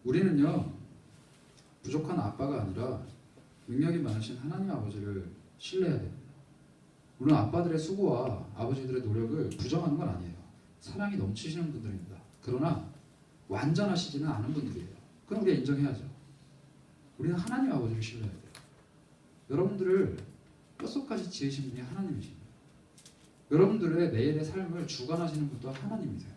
우리는요 부족한 아빠가 아니라 능력이 많으신 하나님 아버지를 신뢰해야 됩니다. 물론 아빠들의 수고와 아버지들의 노력을 부정하는 건 아니에요. 사랑이 넘치시는 분들입니다. 그러나 완전하시지는 않은 분들이에요. 그럼 우리가 인정해야죠. 우리는 하나님 아버지를 신뢰해야 돼요. 여러분들을 뼛속까지 지으신 분이 하나님이십니다. 여러분들의 내일의 삶을 주관하시는 분도 하나님이세요.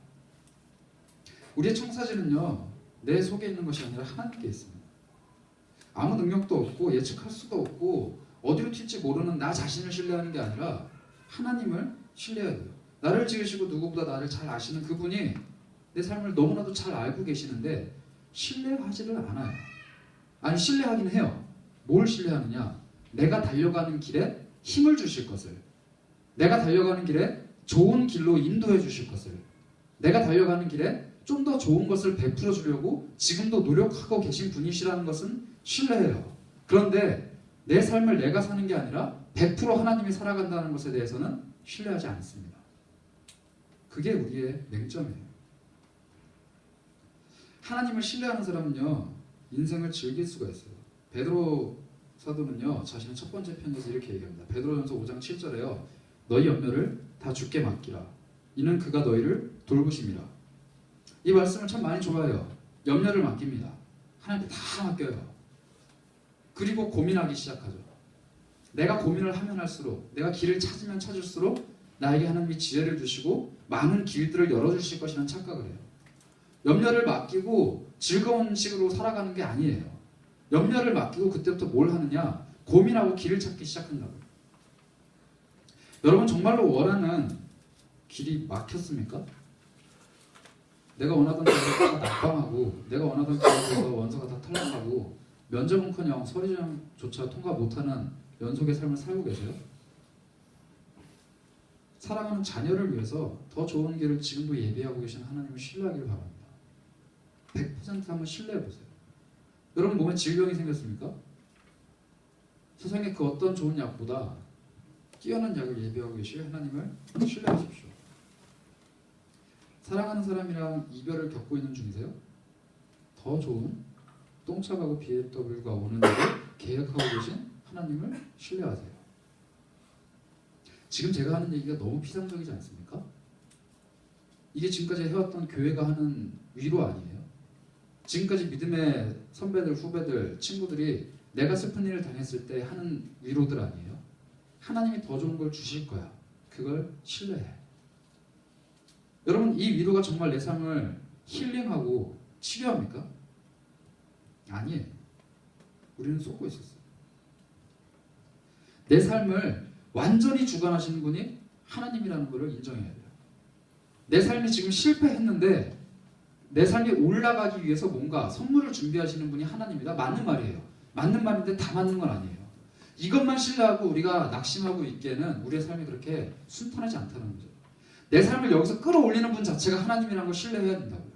우리의 청사진은요 내 속에 있는 것이 아니라 하나님께 있습니다. 아무 능력도 없고 예측할 수도 없고 어디로 튈지 모르는 나 자신을 신뢰하는 게 아니라 하나님을 신뢰해야 돼요. 나를 지으시고 누구보다 나를 잘 아시는 그분이 내 삶을 너무나도 잘 알고 계시는데 신뢰하지를 않아요. 아니 신뢰하긴 해요. 뭘 신뢰하느냐? 내가 달려가는 길에 힘을 주실 것을, 내가 달려가는 길에 좋은 길로 인도해 주실 것을, 내가 달려가는 길에 좀 더 좋은 것을 베풀어 주려고 지금도 노력하고 계신 분이시라는 것은 신뢰해요. 그런데 내 삶을 내가 사는 게 아니라 100% 하나님이 살아간다는 것에 대해서는 신뢰하지 않습니다. 그게 우리의 맹점이에요. 하나님을 신뢰하는 사람은요 인생을 즐길 수가 있어요. 베드로 사도는요 자신의 첫 번째 편에서 이렇게 얘기합니다. 베드로전서 5장 7절에요. 너희 염려를 다 주께 맡기라. 이는 그가 너희를 돌보심이라. 이 말씀을 참 많이 좋아해요. 염려를 맡깁니다. 하나님께 다 맡겨요. 그리고 고민하기 시작하죠. 내가 고민을 하면 할수록, 내가 길을 찾으면 찾을수록 나에게 하나님이 지혜를 주시고 많은 길들을 열어주실 것이라는 착각을 해요. 염려를 맡기고 즐거운 식으로 살아가는 게 아니에요. 염려를 맡기고 그때부터 뭘 하느냐? 고민하고 길을 찾기 시작한다고요. 여러분 정말로 원하는 길이 막혔습니까? 내가 원하던 길을 다 낙방하고 내가 원하던 길에서 원서가 다 탈락하고 면접은커녕 서류장조차 통과 못하는 연속의 삶을 살고 계세요? 사랑하는 자녀를 위해서 더 좋은 길을 지금도 예비하고 계신 하나님을 신뢰하기를 바랍니다. 100% 한번 신뢰해보세요. 여러분 몸에 질병이 생겼습니까? 세상에 그 어떤 좋은 약보다 뛰어난 약을 예비하고 계실 하나님을 신뢰하십시오. 사랑하는 사람이랑 이별을 겪고 있는 중이세요? 더 좋은 똥차가고 BMW가 오는 날을 계획하고 계신 하나님을 신뢰하세요. 지금 제가 하는 얘기가 너무 피상적이지 않습니까? 이게 지금까지 해왔던 교회가 하는 위로 아니에요? 지금까지 믿음의 선배들, 후배들, 친구들이 내가 슬픈 일을 당했을 때 하는 위로들 아니에요? 하나님이 더 좋은 걸 주실 거야. 그걸 신뢰해. 여러분, 이 위로가 정말 내 삶을 힐링하고 치료합니까? 아니에요. 우리는 속고 있었어요. 내 삶을 완전히 주관하시는 분이 하나님이라는 것을 인정해야 돼요. 내 삶이 지금 실패했는데 내 삶이 올라가기 위해서 뭔가 선물을 준비하시는 분이 하나님이다. 맞는 말이에요. 맞는 말인데 다 맞는 건 아니에요. 이것만 신뢰하고 우리가 낙심하고 있기에는 우리의 삶이 그렇게 순탄하지 않다는 거죠. 내 삶을 여기서 끌어올리는 분 자체가 하나님이라는 걸 신뢰해야 된다고요.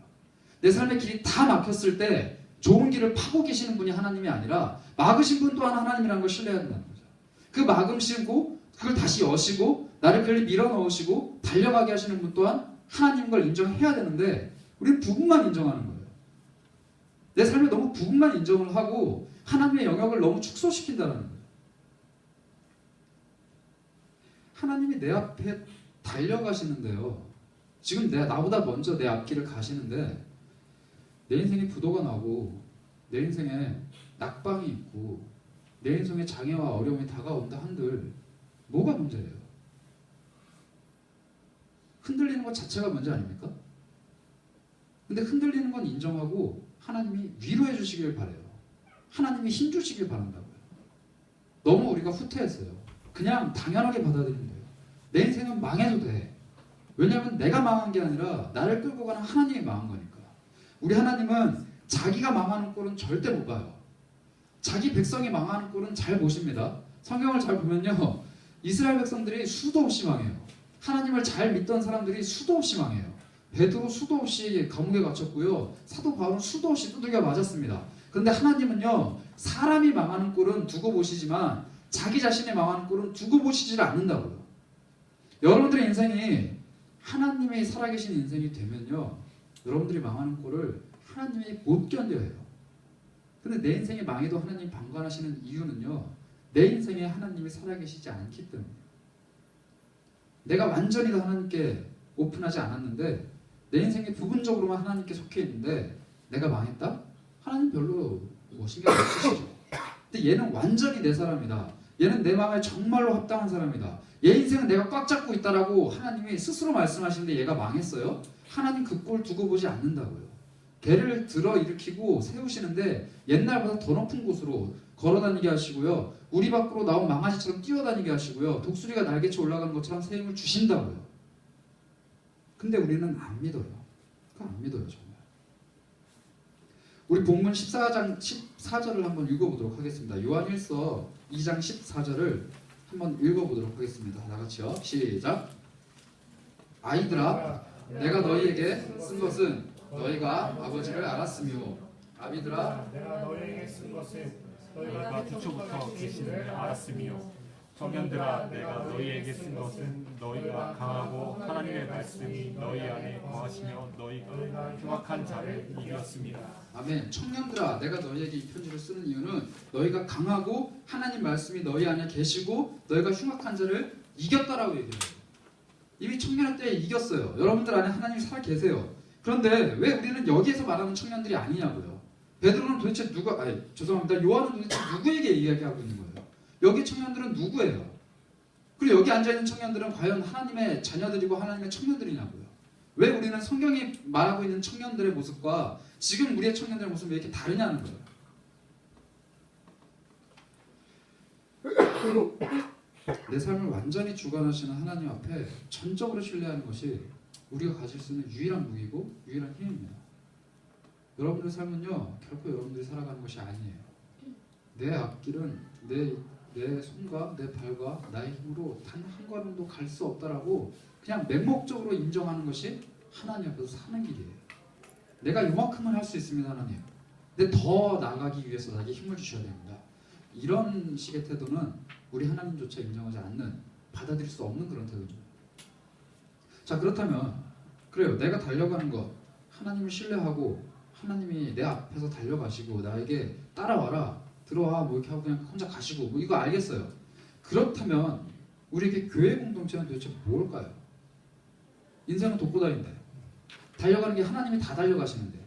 내 삶의 길이 다 막혔을 때 좋은 길을 파고 계시는 분이 하나님이 아니라 막으신 분 또한 하나님이라는 걸 신뢰해야 된다는 거죠. 그 막으시고 그걸 다시 여시고 나를 그를 밀어넣으시고 달려가게 하시는 분 또한 하나님인 걸 인정해야 되는데 우리는 부분만 인정하는 거예요. 내 삶에 너무 부분만 인정을 하고 하나님의 영역을 너무 축소시킨다는 거예요. 하나님이 내 앞에 달려가시는데요. 지금 나보다 먼저 내 앞길을 가시는데 내 인생에 부도가 나고 내 인생에 낙방이 있고 내 인생에 장애와 어려움이 다가온다 한들 뭐가 문제예요? 흔들리는 것 자체가 문제 아닙니까? 근데 흔들리는 건 인정하고 하나님이 위로해 주시길 바라요. 하나님이 힘 주시길 바란다고요. 너무 우리가 후퇴했어요. 그냥 당연하게 받아들이는 거예요. 내 인생은 망해도 돼. 왜냐하면 내가 망한 게 아니라 나를 끌고 가는 하나님이 망한 거니까. 우리 하나님은 자기가 망하는 꼴은 절대 못 봐요. 자기 백성이 망하는 꼴은 잘 보십니다. 성경을 잘 보면요. 이스라엘 백성들이 수도 없이 망해요. 하나님을 잘 믿던 사람들이 수도 없이 망해요. 베드로 수도 없이 감옥에 갇혔고요. 사도 바울은 수도 없이 두들겨 맞았습니다. 그런데 하나님은요. 사람이 망하는 꼴은 두고 보시지만 자기 자신이 망하는 꼴은 두고 보시질 않는다고요. 여러분들의 인생이 하나님이 살아계신 인생이 되면요. 여러분들이 망하는 꼴을 하나님이 못 견뎌해요. 근데 내 인생이 망해도 하나님 방관하시는 이유는요. 내 인생에 하나님이 살아계시지 않기 때문에. 내가 완전히 다 하나님께 오픈하지 않았는데 내 인생이 부분적으로만 하나님께 속해 있는데 내가 망했다? 하나님 별로 신경 안 쓰시죠. 근데 얘는 완전히 내 사람이다. 얘는 내 마음에 정말로 합당한 사람이다. 얘 인생은 내가 꽉 잡고 있다라고 하나님이 스스로 말씀하시는데 얘가 망했어요? 하나님 그 꼴 두고 보지 않는다고요. 걔를 들어 일으키고 세우시는데 옛날보다 더 높은 곳으로 걸어다니게 하시고요. 우리 밖으로 나온 망아지처럼 뛰어다니게 하시고요. 독수리가 날개쳐 올라가는 것처럼 새 힘을 주신다고요. 근데 우리는 안 믿어요. 그거 안 믿어요 정말. 우리 본문 14절을 한번 읽어보도록 하겠습니다. 요한일서 2장 14절을 한번 읽어보도록 하겠습니다. 다 같이요. 시작. 아이들아 내가 너희에게 쓴 것은 너희가 아버지를 알았으며 아비들아 내가 너희에게 쓴 것은 너희가 기초부터 계시는 알았으며 청년들아 내가 너희에게 쓴 것은 너희가 강하고 하나님의 말씀이 너희 안에 거하시며 너희가 흉악한 자를 이겼습니다. 아멘. 청년들아 내가 너희에게 이 편지를 쓰는 이유는 너희가 강하고 하나님 말씀이 너희 안에 계시고 너희가 흉악한 자를 이겼다라고 얘기해요. 이미 청년의 때에 이겼어요. 여러분들 안에 하나님이 살아 계세요. 그런데 왜 우리는 여기에서 말하는 청년들이 아니냐고요. 베드로는 도대체 죄송합니다. 요한은 도대체 누구에게 이야기하고 있는 거예요? 여기 청년들은 누구예요? 그리고 여기 앉아있는 청년들은 과연 하나님의 자녀들이고 하나님의 청년들이냐고요. 왜 우리는 성경이 말하고 있는 청년들의 모습과 지금 우리의 청년들의 모습이 왜 이렇게 다르냐는 거예요. 내 삶을 완전히 주관하시는 하나님 앞에 전적으로 신뢰하는 것이 우리가 가질 수 있는 유일한 무기고 유일한 힘입니다. 여러분들의 삶은요 결코 여러분들이 살아가는 것이 아니에요. 내 앞길은 내 내 손과 내 발과 나의 힘으로 단 한 걸음도 갈 수 없다라고 그냥 맹목적으로 인정하는 것이 하나님 앞에서 사는 길이에요. 내가 요만큼은 할 수 있습니다, 하나님. 근데 더 나아가기 위해서 나에게 힘을 주셔야 됩니다. 이런 식의 태도는 우리 하나님조차 인정하지 않는, 받아들일 수 없는 그런 태도입니다. 자, 그렇다면 그래요. 내가 달려가는 것, 하나님을 신뢰하고 하나님이 내 앞에서 달려가시고 나에게 따라와라, 들어와, 뭐 이렇게 하고 그냥 혼자 가시고, 뭐 이거 알겠어요. 그렇다면 우리에게 교회 공동체는 도대체 뭘까요? 인생은 독고다인데 달려가는 게 하나님이 다 달려가시는데,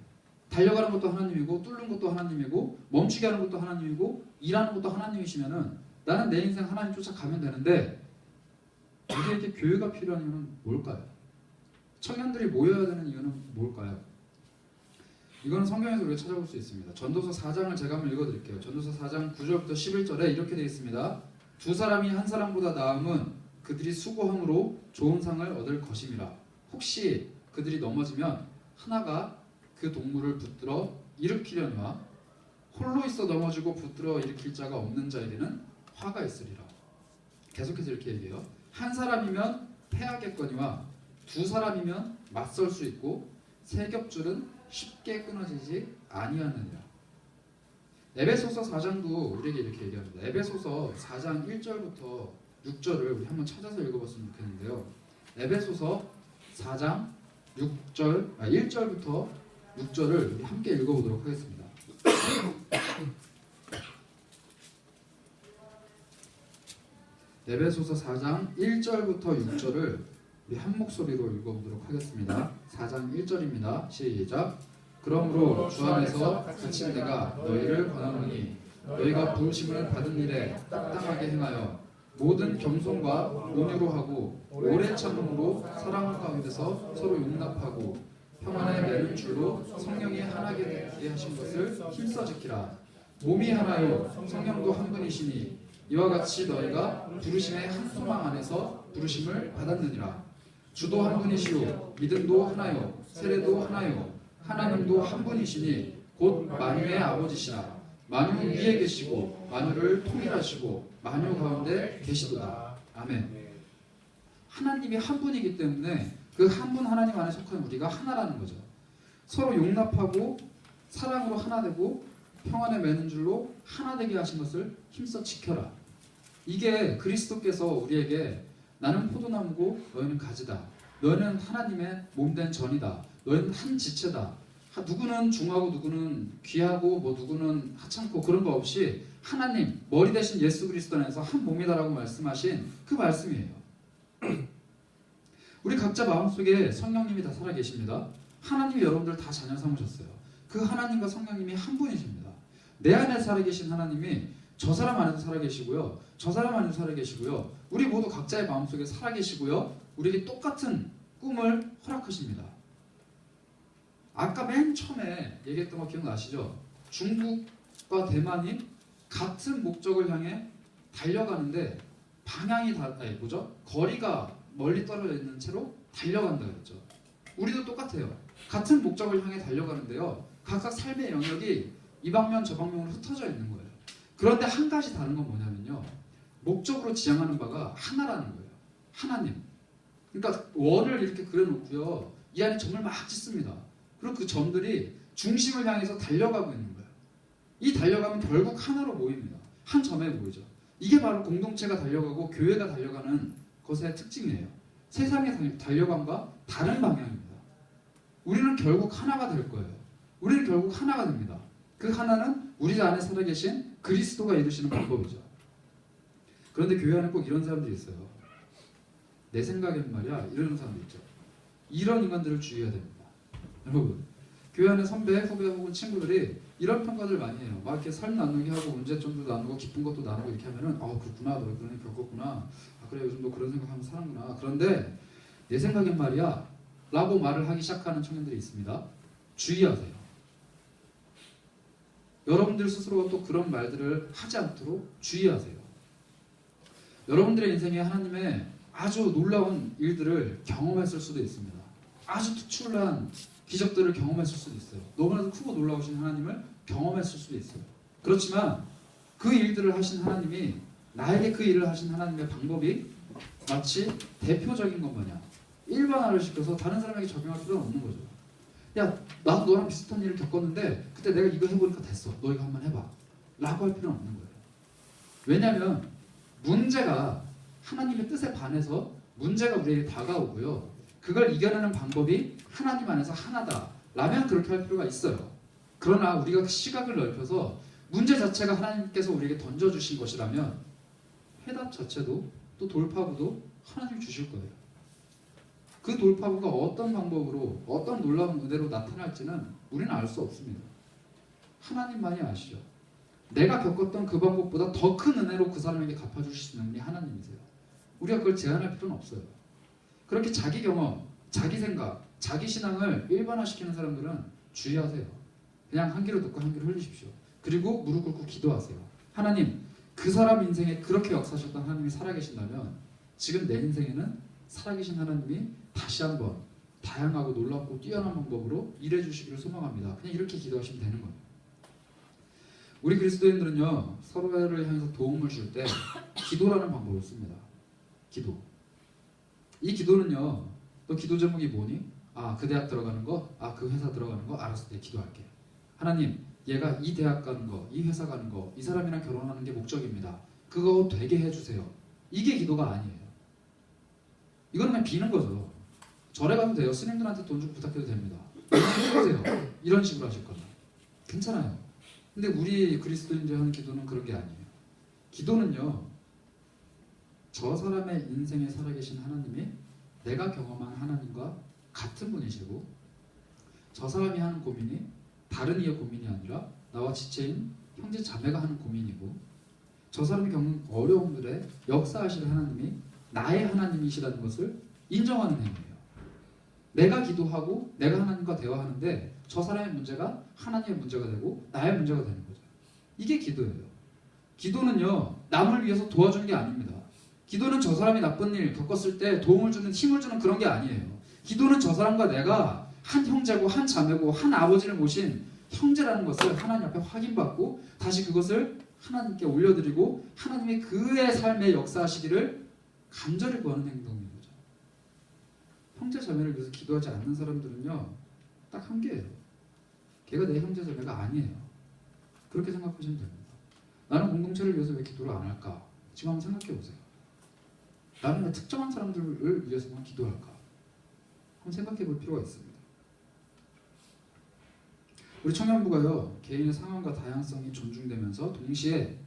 달려가는 것도 하나님이고 뚫는 것도 하나님이고 멈추게 하는 것도 하나님이고 일하는 것도 하나님이시면은 나는 내 인생 하나님 쫓아가면 되는데, 우리에게 교회가 필요한 이유는 뭘까요? 청년들이 모여야 되는 이유는 뭘까요? 이거는 성경에서 우리가 찾아볼 수 있습니다. 전도서 4장을 제가 한번 읽어드릴게요. 전도서 4장 9절부터 11절에 이렇게 되어 있습니다. 두 사람이 한 사람보다 나음은 그들이 수고함으로 좋은 상을 얻을 것임이라. 혹시 그들이 넘어지면 하나가 그 동물을 붙들어 일으키려니와 홀로 있어 넘어지고 붙들어 일으킬 자가 없는 자에게는 화가 있으리라. 계속해서 이렇게 얘기해요. 한 사람이면 패하겠거니와 두 사람이면 맞설 수 있고 세 겹줄은 쉽게 끊어지지 아니하느니라. 에베소서 4장도 우리에게 이렇게 얘기합니다. 에베소서 4장 1절부터 6절을 우리 한번 찾아서 읽어봤으면 좋겠는데요. 에베소서 4장 1절부터 6절을 우리 함께 읽어보도록 하겠습니다. 에베소서 4장 1절부터 6절을 우리 한 목소리로 읽어보도록 하겠습니다. 4장 1절입니다. 시작. 그러므로 주 안에서 갇힌 내가 너희를 권하노니 너희가 부르심을 받은 일에 합당하게 행하여 모든 겸손과 온유로 하고 오래 참음으로 사랑 가운데서 서로 용납하고 평안에 매는 줄로 성령이 하나게 되게 하신 것을 힘써 지키라. 몸이 하나요 성령도 한 분이시니 이와 같이 너희가 부르심의 한 소망 안에서 부르심을 받았느니라. 주도 한 분이시요 믿음도 하나요 세례도 하나요 하나님도 한 분이시니 곧 만유의 아버지시라. 만유 위에 계시고 만유를 통일하시고 만유 가운데 계시도다. 아멘. 하나님이 한 분이기 때문에 그 한 분 하나님 안에 속한 우리가 하나라는 거죠. 서로 용납하고 사랑으로 하나 되고 평안에 매는 줄로 하나 되게 하신 것을 힘써 지켜라. 이게 그리스도께서 우리에게 나는 포도나무고 너희는 가지다. 너희는 하나님의 몸된 전이다. 너희는 한 지체다. 누구는 중하고 누구는 귀하고 뭐 누구는 하찮고 그런 거 없이 하나님 머리 대신 예수 그리스도 안에서 한 몸이다라고 말씀하신 그 말씀이에요. 우리 각자 마음속에 성령님이 다 살아계십니다. 하나님이 여러분들 다 자녀 삼으셨어요. 그 하나님과 성령님이 한 분이십니다. 내 안에 살아계신 하나님이 저 사람 안에도 살아계시고요. 저 사람 안에도 살아계시고요. 우리 모두 각자의 마음속에 살아계시고요. 우리에게 똑같은 꿈을 허락하십니다. 아까 맨 처음에 얘기했던 거 기억나시죠? 중국과 대만이 같은 목적을 향해 달려가는데 방향이 거리가 멀리 떨어져 있는 채로 달려간다 그랬죠. 우리도 똑같아요. 같은 목적을 향해 달려가는데요. 각각 삶의 영역이 이 방면 저 방면으로 흩어져 있는 거예요. 그런데 한 가지 다른 건 뭐냐면요. 목적으로 지향하는 바가 하나라는 거예요. 하나님. 그러니까 원을 이렇게 그려놓고요. 이 안에 점을 막 찍습니다. 그리고 그 점들이 중심을 향해서 달려가고 있는 거예요. 이 달려가면 결국 하나로 모입니다. 한 점에 모이죠. 이게 바로 공동체가 달려가고 교회가 달려가는 것의 특징이에요. 세상의 달려감과 다른 방향입니다. 우리는 결국 하나가 될 거예요. 우리는 결국 하나가 됩니다. 그 하나는 우리 안에 살아계신 그리스도가 이루시는 방법이죠. 그런데 교회 안에 꼭 이런 사람들이 있어요. 내 생각엔 말이야 이러는 사람들 있죠. 이런 인간들을 주의해야 됩니다. 여러분, 교회 안에 선배, 후배 혹은 친구들이 이런 평가들 많이 해요. 막 이렇게 삶 나누기 하고 문제점도 나누고 기쁜 것도 나누고 이렇게 하면은 그렇구나, 너 그런 일 겪었구나. 그래, 요즘 너 그런 생각하면서 사는구나. 그런데 내 생각엔 말이야 라고 말을 하기 시작하는 청년들이 있습니다. 주의하세요. 여러분들 스스로가 또 그런 말들을 하지 않도록 주의하세요. 여러분들의 인생에 하나님의 아주 놀라운 일들을 경험했을 수도 있습니다. 아주 특출난 기적들을 경험했을 수도 있어요. 너무나도 크고 놀라우신 하나님을 경험했을 수도 있어요. 그렇지만 그 일들을 하신 하나님이 나에게 그 일을 하신 하나님의 방법이 마치 대표적인 것 마냥 일반화를 시켜서 다른 사람에게 적용할 필요는 없는 거죠. 야, 나도 너랑 비슷한 일을 겪었는데 그때 내가 이거 해보니까 됐어. 너 이거 한번 해봐. 라고 할 필요는 없는 거예요. 왜냐하면 문제가 하나님의 뜻에 반해서 문제가 우리에게 다가오고요. 그걸 이겨내는 방법이 하나님 안에서 하나다. 라면 그렇게 할 필요가 있어요. 그러나 우리가 시각을 넓혀서 문제 자체가 하나님께서 우리에게 던져주신 것이라면 해답 자체도 또 돌파구도 하나님이 주실 거예요. 그 돌파구가 어떤 방법으로 어떤 놀라운 은혜로 나타날지는 우리는 알 수 없습니다. 하나님만이 아시죠. 내가 겪었던 그 방법보다 더 큰 은혜로 그 사람에게 갚아주실 수 있는 분이 하나님이세요. 우리가 그걸 제한할 필요는 없어요. 그렇게 자기 경험, 자기 생각, 자기 신앙을 일반화시키는 사람들은 주의하세요. 그냥 한 귀로 듣고 한 귀로 흘리십시오. 그리고 무릎 꿇고 기도하세요. 하나님, 그 사람 인생에 그렇게 역사하셨던 하나님이 살아계신다면 지금 내 인생에는 살아계신 하나님이 다시 한번 다양하고 놀랍고 뛰어난 방법으로 일해주시기를 소망합니다. 그냥 이렇게 기도하시면 되는 거예요. 우리 그리스도인들은요, 서로를 향해서 도움을 줄 때 기도라는 방법을 씁니다. 기도. 이 기도는요, 너 기도 제목이 뭐니? 아, 그 대학 들어가는 거? 아, 그 회사 들어가는 거? 알았어, 내가 기도할게. 하나님, 얘가 이 대학 가는 거, 이 회사 가는 거, 이 사람이랑 결혼하는 게 목적입니다. 그거 되게 해주세요. 이게 기도가 아니에요. 이거는 그냥 비는 거죠. 절에 가도 돼요. 스님들한테 돈 주고 부탁해도 됩니다. 해주세요. 이런 식으로 하실 거면 괜찮아요. 근데 우리 그리스도인들이 하는 기도는 그런 게 아니에요. 기도는요, 저 사람의 인생에 살아계신 하나님이 내가 경험한 하나님과 같은 분이시고, 저 사람이 하는 고민이 다른 이의 고민이 아니라 나와 지체인 형제 자매가 하는 고민이고, 저 사람이 겪는 어려움들에 역사하실 하나님이 나의 하나님이시라는 것을 인정하는 행위예요. 내가 기도하고 내가 하나님과 대화하는데 저 사람의 문제가 하나님의 문제가 되고 나의 문제가 되는 거죠. 이게 기도예요. 기도는요, 남을 위해서 도와주는 게 아닙니다. 기도는 저 사람이 나쁜 일 겪었을 때 도움을 주는, 힘을 주는 그런 게 아니에요. 기도는 저 사람과 내가 한 형제고 한 자매고 한 아버지를 모신 형제라는 것을 하나님 앞에 확인받고 다시 그것을 하나님께 올려드리고 하나님의 그의 삶에 역사하시기를 간절히 구하는 행동인 거죠. 형제 자매를 위해서 기도하지 않는 사람들은요, 딱 한 개예요. 걔가 내 형제 자매가 아니에요. 그렇게 생각하시면 됩니다. 나는 공동체를 위해서 왜 기도를 안 할까? 지금 한번 생각해 보세요. 나는 왜 특정한 사람들을 위해서만 기도할까? 한번 생각해 볼 필요가 있습니다. 우리 청년부가요, 개인의 상황과 다양성이 존중되면서 동시에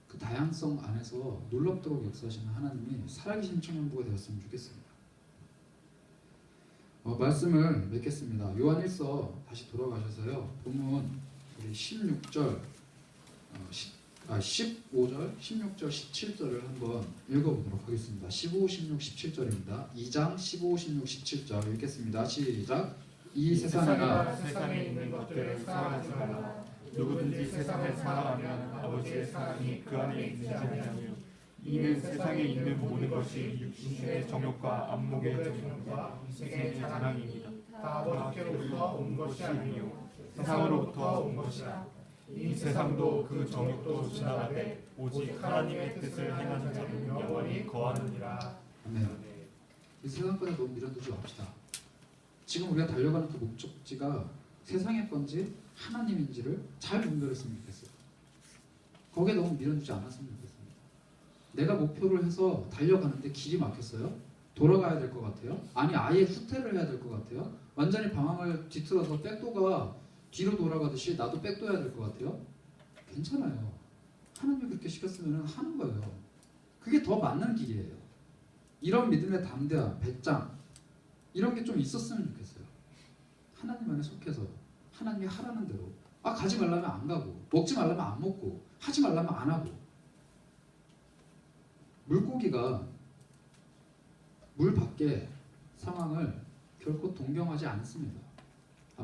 그 다양성 안에서 놀랍도록 역사하시는 하나님이 살아계신 청년부가 되었으면 좋겠습니다. 말씀을 맺겠습니다. 요한 1서 다시 돌아가셔서요, 본문 우리 16절, 15절, 16절, 17절을 한번 읽어보도록 하겠습니다. 15, 16, 17절입니다. 2장 15, 16, 17절 읽겠습니다. 시작. 이 세상이나 세상에 있는 것들을 사랑하지 말라. 누구든지 세상을 사랑하면 아버지의 사랑이 그 안에 있지 아니하며 이는 세상에 있는 모든 것이 육신의 정욕과 안목의 정욕과 세상의 자랑입니다. 다 하나님께로부터 온 것이 아니요 세상으로부터 온 것이라. 이 세상도 그 정욕도 지나가되 오직 하나님의 뜻을 행하는 자는 영원히 거하느니라. 아멘. 이 세상까지 너무 밀어두지 맙시다. 지금 우리가 달려가는 그 목적지가 세상의 건지 하나님인지를 잘 분별했으면 좋겠어요. 거기에 너무 밀어두지 않았으면 좋겠습니다. 내가 목표를 해서 달려가는데 길이 막혔어요? 돌아가야 될 것 같아요? 아니 아예 후퇴를 해야 될 것 같아요? 완전히 방향을 뒤틀어서 백도가 뒤로 돌아가듯이 나도 백도해야 될 것 같아요? 괜찮아요. 하나님이 그렇게 시켰으면 하는 거예요. 그게 더 맞는 길이에요. 이런 믿음의 담대함, 배짱 이런 게 좀 있었으면 좋겠어요. 하나님 안에 속해서 하나님이 하라는 대로, 가지 말라면 안 가고, 먹지 말라면 안 먹고, 하지 말라면 안 하고. 물고기가 물 밖의 상황을 결코 동경하지 않습니다.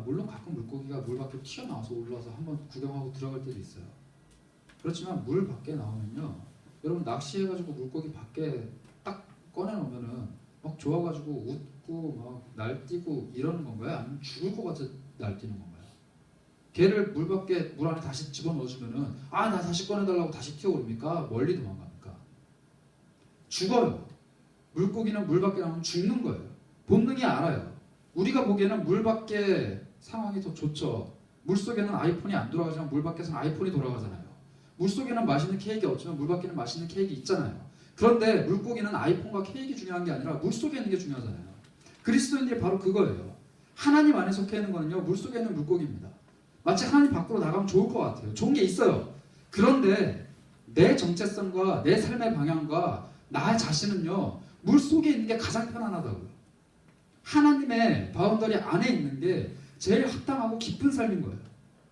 물론 가끔 물고기가 물 밖으로 튀어나와서 올라와서 한번 구경하고 들어갈 때도 있어요. 그렇지만 물 밖에 나오면요, 여러분 낚시해가지고 물고기 밖에 딱 꺼내놓으면은 막 좋아가지고 웃고 막 날뛰고 이러는 건가요? 아니면 죽을 것 같아 날뛰는 건가요? 걔를 물 밖에 물 안에 다시 집어넣어주면은 나 다시 꺼내달라고 다시 튀어오릅니까? 멀리 도망갑니까? 죽어요. 물고기는 물 밖에 나오면 죽는 거예요. 본능이 알아요. 우리가 보기에는 물 밖에 상황이 더 좋죠. 물속에는 아이폰이 안 돌아가지만 물 밖에서는 아이폰이 돌아가잖아요. 물속에는 맛있는 케이크 없지만 물 밖에는 맛있는 케이크 있잖아요. 그런데 물고기는 아이폰과 케이크 중요한 게 아니라 물속에 있는 게 중요하잖아요. 그리스도인들이 바로 그거예요. 하나님 안에 속해 있는 거는요, 물속에 있는 물고기입니다. 마치 하나님 밖으로 나가면 좋을 것 같아요. 좋은 게 있어요. 그런데 내 정체성과 내 삶의 방향과 나 자신은요, 물속에 있는 게 가장 편안하다고요. 하나님의 바운더리 안에 있는 게 제일 합당하고 깊은 삶인 거예요.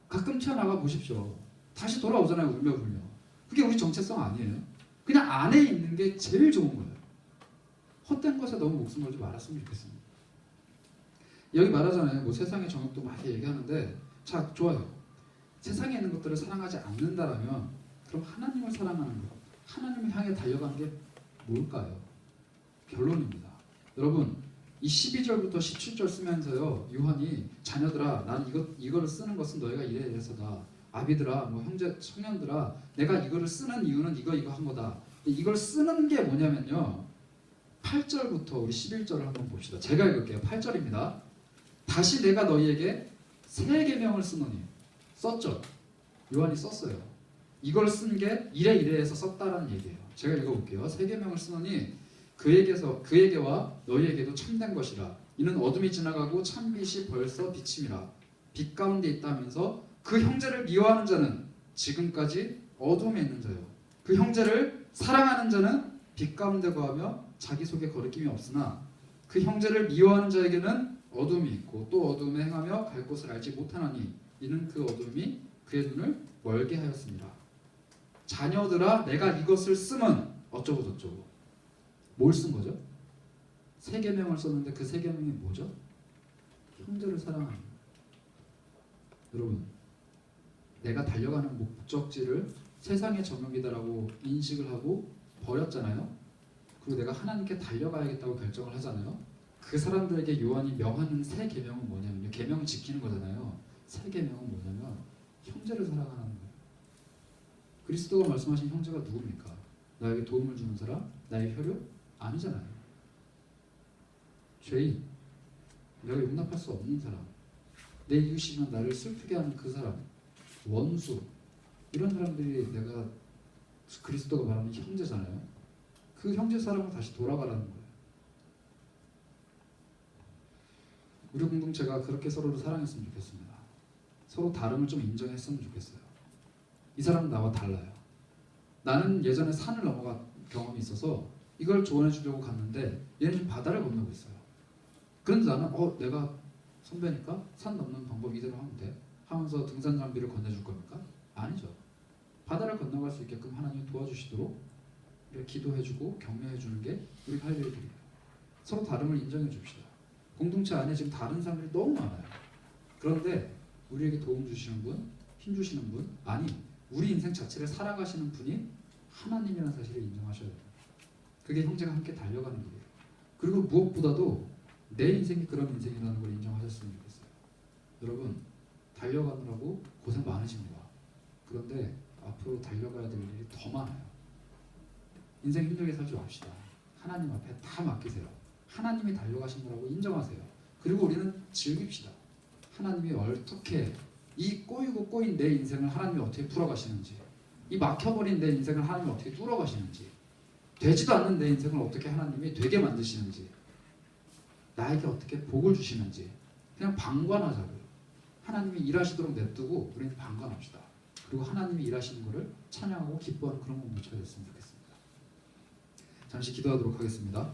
가끔 튀어나가 보십시오. 다시 돌아오잖아요. 울며 불며. 그게 우리 정체성 아니에요. 그냥 안에 있는 게 제일 좋은 거예요. 헛된 것에 너무 목숨 걸지 말았으면 좋겠습니다. 여기 말하잖아요. 뭐 세상의 정욕도 많이 얘기하는데, 자, 좋아요. 세상에 있는 것들을 사랑하지 않는다라면 그럼 하나님을 사랑하는 것, 하나님을 향해 달려가는 게 뭘까요? 결론입니다. 여러분, 이 12절부터 17절 쓰면서요, 요한이 자녀들아, 난 이거를 쓰는 것은 너희가 이래 이래서다. 아비들아, 뭐 형제, 청년들아, 내가 이거를 쓰는 이유는 이거 한 거다. 이걸 쓰는 게 뭐냐면요, 8절부터 우리 11절을 한번 봅시다. 제가 읽을게요. 8절입니다. 다시 내가 너희에게 새 계명을 쓰노니. 썼죠. 요한이 썼어요. 이걸 쓴 게 이래이래해서 썼다라는 얘기예요. 제가 읽어볼게요. 새 계명을 쓰노니 그에게와 너희에게도 참된 것이라. 이는 어둠이 지나가고 참빛이 벌써 비침이라. 빛 가운데 있다면서 그 형제를 미워하는 자는 지금까지 어둠에 있는 자요. 그 형제를 사랑하는 자는 빛 가운데 거하며 자기 속에 거리낌이 없으나 그 형제를 미워하는 자에게는 어둠이 있고 또 어둠에 행하며 갈 곳을 알지 못하나니 이는 그 어둠이 그의 눈을 멀게 하였습니다. 자녀들아, 내가 이것을 쓰면 어쩌고 저쩌고. 뭘 쓴 거죠? 새 계명을 썼는데 그 새 계명이 뭐죠? 형제를 사랑하는 거예요. 여러분, 내가 달려가는 목적지를 세상의 정욕이다라고 인식을 하고 버렸잖아요. 그리고 내가 하나님께 달려가야겠다고 결정을 하잖아요. 그 사람들에게 요한이 명하는 새 계명은 뭐냐면요, 계명을 지키는 거잖아요. 새 계명은 뭐냐면 형제를 사랑하는 거예요. 그리스도가 말씀하신 형제가 누굽니까? 나에게 도움을 주는 사람? 나의 혈육? 아니잖아요. 죄인, 내가 용납할 수 없는 사람, 내 이웃이면 나를 슬프게 하는 그 사람, 원수, 이런 사람들이 내가 그리스도가 말하는 형제잖아요. 그 형제 사람을 다시 돌아가라는 거예요. 우리 공동체가 그렇게 서로를 사랑했으면 좋겠습니다. 서로 다름을 좀 인정했으면 좋겠어요. 이 사람은 나와 달라요. 나는 예전에 산을 넘어간 경험이 있어서 이걸 조언해 주려고 갔는데 얘는 지금 바다를 건너고 있어요. 그런데 나는 내가 선배니까 산 넘는 방법 이대로 하면 돼 하면서 등산 장비를 건네줄 겁니까? 아니죠. 바다를 건너갈 수 있게끔 하나님이 도와주시도록 기도해주고 격려해주는 게 우리 할 일들이에요. 서로 다름을 인정해 줍시다. 공동체 안에 지금 다른 사람들이 너무 많아요. 그런데 우리에게 도움 주시는 분, 힘 주시는 분, 아니 우리 인생 자체를 살아가시는 분이 하나님이라는 사실을 인정하셔야 돼요. 그게 형제가 함께 달려가는 길이에요. 그리고 무엇보다도 내 인생이 그런 인생이라는 걸 인정하셨으면 좋겠어요. 여러분, 달려가느라고 고생 많으십니다. 그런데 앞으로 달려가야 될 일이 더 많아요. 인생 힘들게 살지 맙시다. 하나님 앞에 다 맡기세요. 하나님이 달려가신 거라고 인정하세요. 그리고 우리는 즐깁시다. 하나님이 어떻게 이 꼬이고 꼬인 내 인생을 하나님이 어떻게 풀어가시는지, 이 막혀버린 내 인생을 하나님이 어떻게 뚫어가시는지, 되지도 않는 내 인생을 어떻게 하나님이 되게 만드시는지, 나에게 어떻게 복을 주시는지 그냥 방관하자고요. 하나님이 일하시도록 냅두고 우리는 방관합시다. 그리고 하나님이 일하시는 것을 찬양하고 기뻐하는 그런 공동체가 됐으면 좋겠습니다. 잠시 기도하도록 하겠습니다.